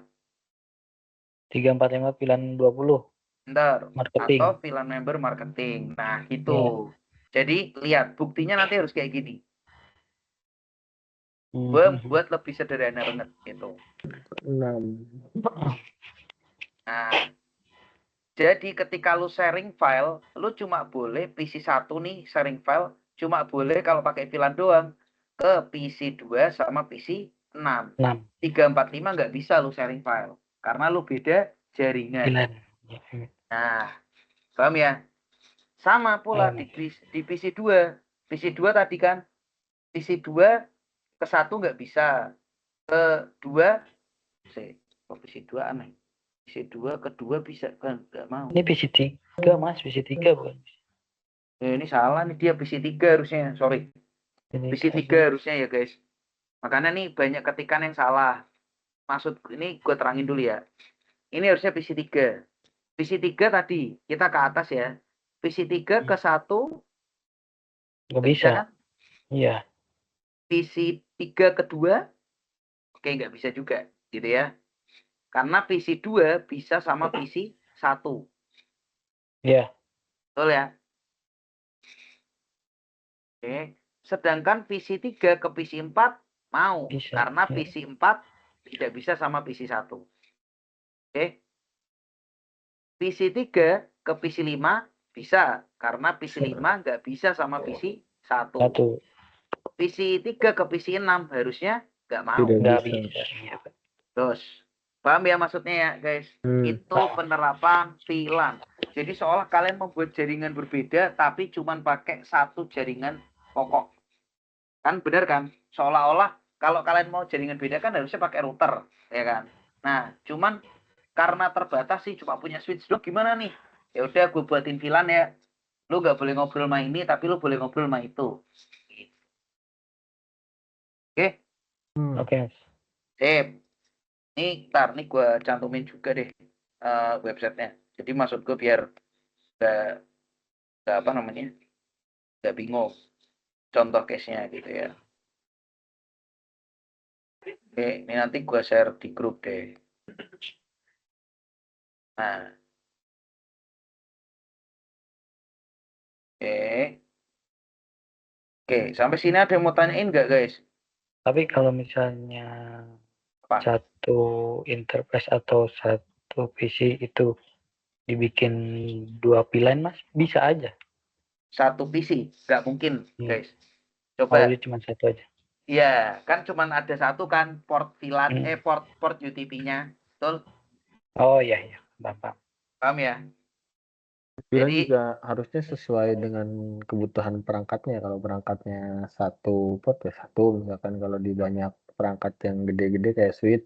3, 4, 5 VLAN 20 Bentar. marketing. Atau VLAN member marketing. Nah, Iya. gitu. Jadi, lihat. Buktinya nanti harus kayak gini. Mhm. Gue buat lebih sederhana banget. Gitu. 6. Nah, jadi ketika lu sharing file, lu cuma boleh PC1 nih sharing file, cuma boleh kalau pakai VLAN doang ke PC2 sama PC6. 6 3, 4, 5 nggak bisa lu sharing file. Karena lu beda jaringan. VLAN. Nah, paham ya? Sama pula Paham. di PC2. PC2 tadi kan, PC2 ke 1 nggak bisa. Ke 2, PC2 aneh. PC2 ke 2 bisa kan? Nggak mau. Ini PC3 Mas, PC3 bukan? Ini salah nih, dia PC3 harusnya. Sorry. PC3 harusnya ya guys. Makanya nih banyak ketikan yang salah. Maksud ini gue terangin dulu ya. Ini harusnya PC3. PC3 tadi kita ke atas ya. PC3 ke 1 Nggak bisa. kan? Iya. PC3 ke 2 oke nggak bisa juga gitu ya. Karena PC2 bisa sama PC1. Iya. Betul ya? Oke. Sedangkan PC3 ke PC4 mau. Bisa. Karena Ya. PC4 tidak bisa sama PC1. Oke. PC3 ke PC5 bisa. Karena PC5 nggak bisa sama PC1. 1. PC3 ke PC6 harusnya nggak mau. Tidak Nggak bisa. bisa. Iya. Terus. Paham ya maksudnya ya guys? Itu penerapan VLAN. Jadi seolah kalian membuat jaringan berbeda tapi cuman pakai satu jaringan pokok. Kan benar kan? Seolah-olah kalau kalian mau jaringan beda kan harusnya pakai router, ya kan? Nah, cuman karena terbatas sih cuma punya switch doang gimana nih? Ya udah gue buatin VLAN ya. Lu nggak boleh ngobrol sama ini tapi lu boleh ngobrol sama itu. Oke? Oke Mas. Sip. Ntar nih gue cantumin juga deh websitenya. Jadi maksud gue biar nggak apa namanya, nggak bingung contoh case-nya gitu ya. Oke, ini nanti gue share di grup deh. Nah, oke, sampai sini ada yang mau tanyain nggak guys? Tapi kalau misalnya Apa? satu interface atau satu PC itu dibikin 2 VLAN Mas, bisa aja. Satu PC, nggak mungkin guys. Oh, Coba. dia cuma satu aja. Iya, kan cuman ada satu kan port VLAN, port UTP-nya, betul? Oh iya iya, Bapak. Paham ya? VLAN Jadi juga harusnya sesuai dengan kebutuhan perangkatnya. Kalau perangkatnya satu port ya satu, misalkan kalau di banyak perangkat yang gede-gede kayak switch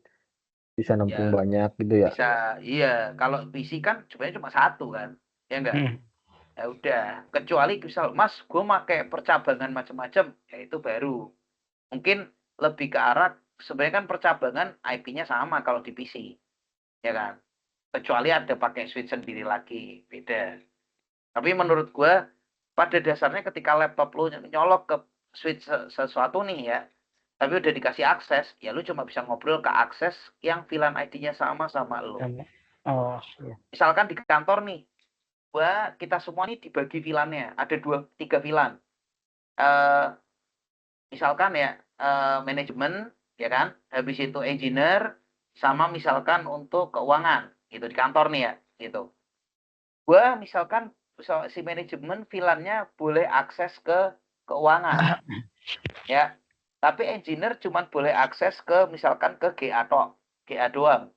bisa nampung ya banyak gitu ya. bisa, iya. Kalau PC kan sebenarnya cuma satu kan, ya enggak? Ya udah, kecuali misal Mas, gue pakai percabangan macam-macam, ya itu baru. Mungkin lebih ke arah sebenarnya kan percabangan IP-nya sama kalau di PC, ya kan? Kecuali ada pakai switch sendiri lagi, beda. Tapi menurut gue pada dasarnya ketika laptop lu nyolok ke switch sesuatu nih ya, tapi udah dikasih akses, ya lu cuma bisa ngobrol ke akses yang VLAN ID-nya sama lu. Oh iya. Misalkan di kantor nih, kita semua nih dibagi VLAN-nya, ada 3 VLAN. Misalkan ya manajemen, ya kan, habis itu engineer, sama misalkan untuk keuangan, gitu di kantor nih ya, gitu. Gua misalkan si manajemen VLAN-nya boleh akses ke keuangan, ya. Tapi engineer cuma boleh akses ke misalkan ke GA doang.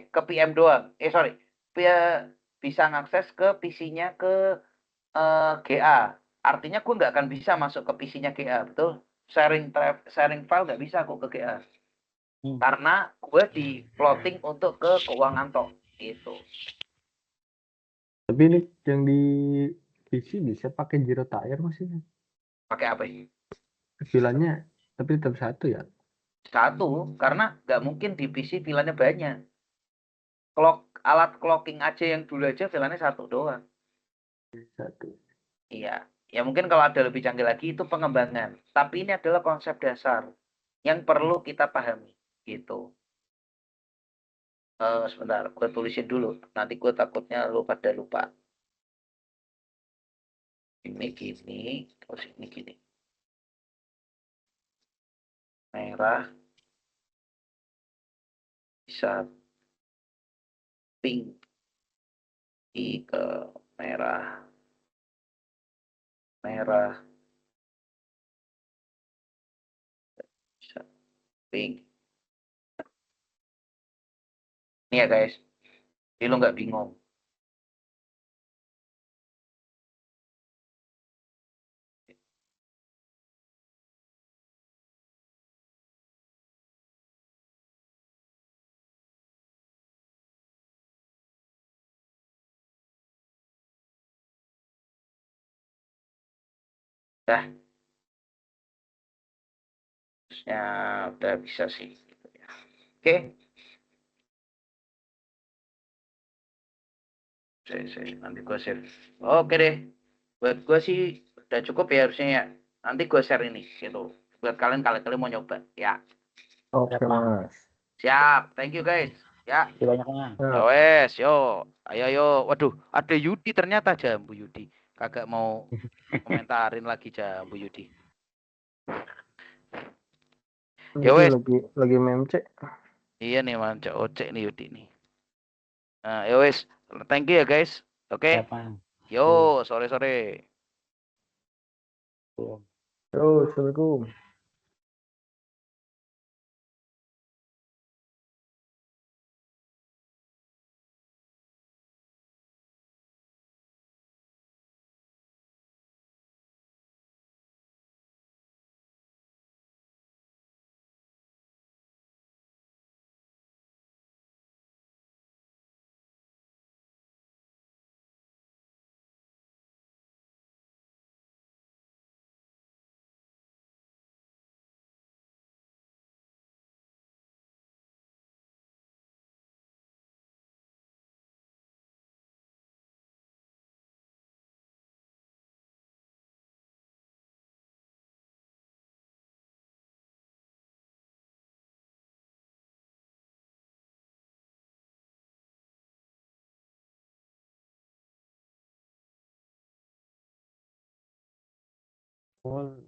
Ke PM doang. Sorry. Bisa ngakses ke PC-nya ke GA. Artinya gue nggak akan bisa masuk ke PC-nya GA, betul? Sharing file nggak bisa kok ke GA. Karena gue di plotting untuk ke keuangan toh, gitu. Tapi ini yang di PC bisa pakai zero tier maksudnya. Pakai apa ini? VLAN-nya tapi tetap satu ya. Satu, karena nggak mungkin di PC VLAN-nya banyak. Alat clocking aja yang dulu aja VLAN-nya satu doang. Satu. Iya. Ya mungkin kalau ada lebih canggih lagi itu pengembangan. Tapi ini adalah konsep dasar yang perlu kita pahami. Gitu. Sebentar, gue tulisin dulu. Nanti gue takutnya lu pada lupa. Ini gini, terus ini gini. Merah bisa pink ke merah, merah bisa pink. Ini ya guys, jadi lu nggak bingung. Dah, harusnya udah bisa sih. Oke, nanti gue share. Oke deh, buat gue sih udah cukup ya harusnya ya. Nanti gue share ini gitu. Buat kalian kalau kalian mau nyoba ya. Oke, Siap, Mas. Mas. Siap, thank you guys. Ya, Terima banyak, Mas. Ya, yo wes, yo, ayo. Waduh, ada Yudi ternyata Jambu Yudi. Kagak mau komentarin lagi Jambu Yudi. Ya Jadi wes, lagi memc. iya nih manca ocek nih Yudi nih. Nah, ya wes, thank you ya guys. Oke, Siap, Mas. yo sore-sore. Tuh. Yo, Assalamualaikum. All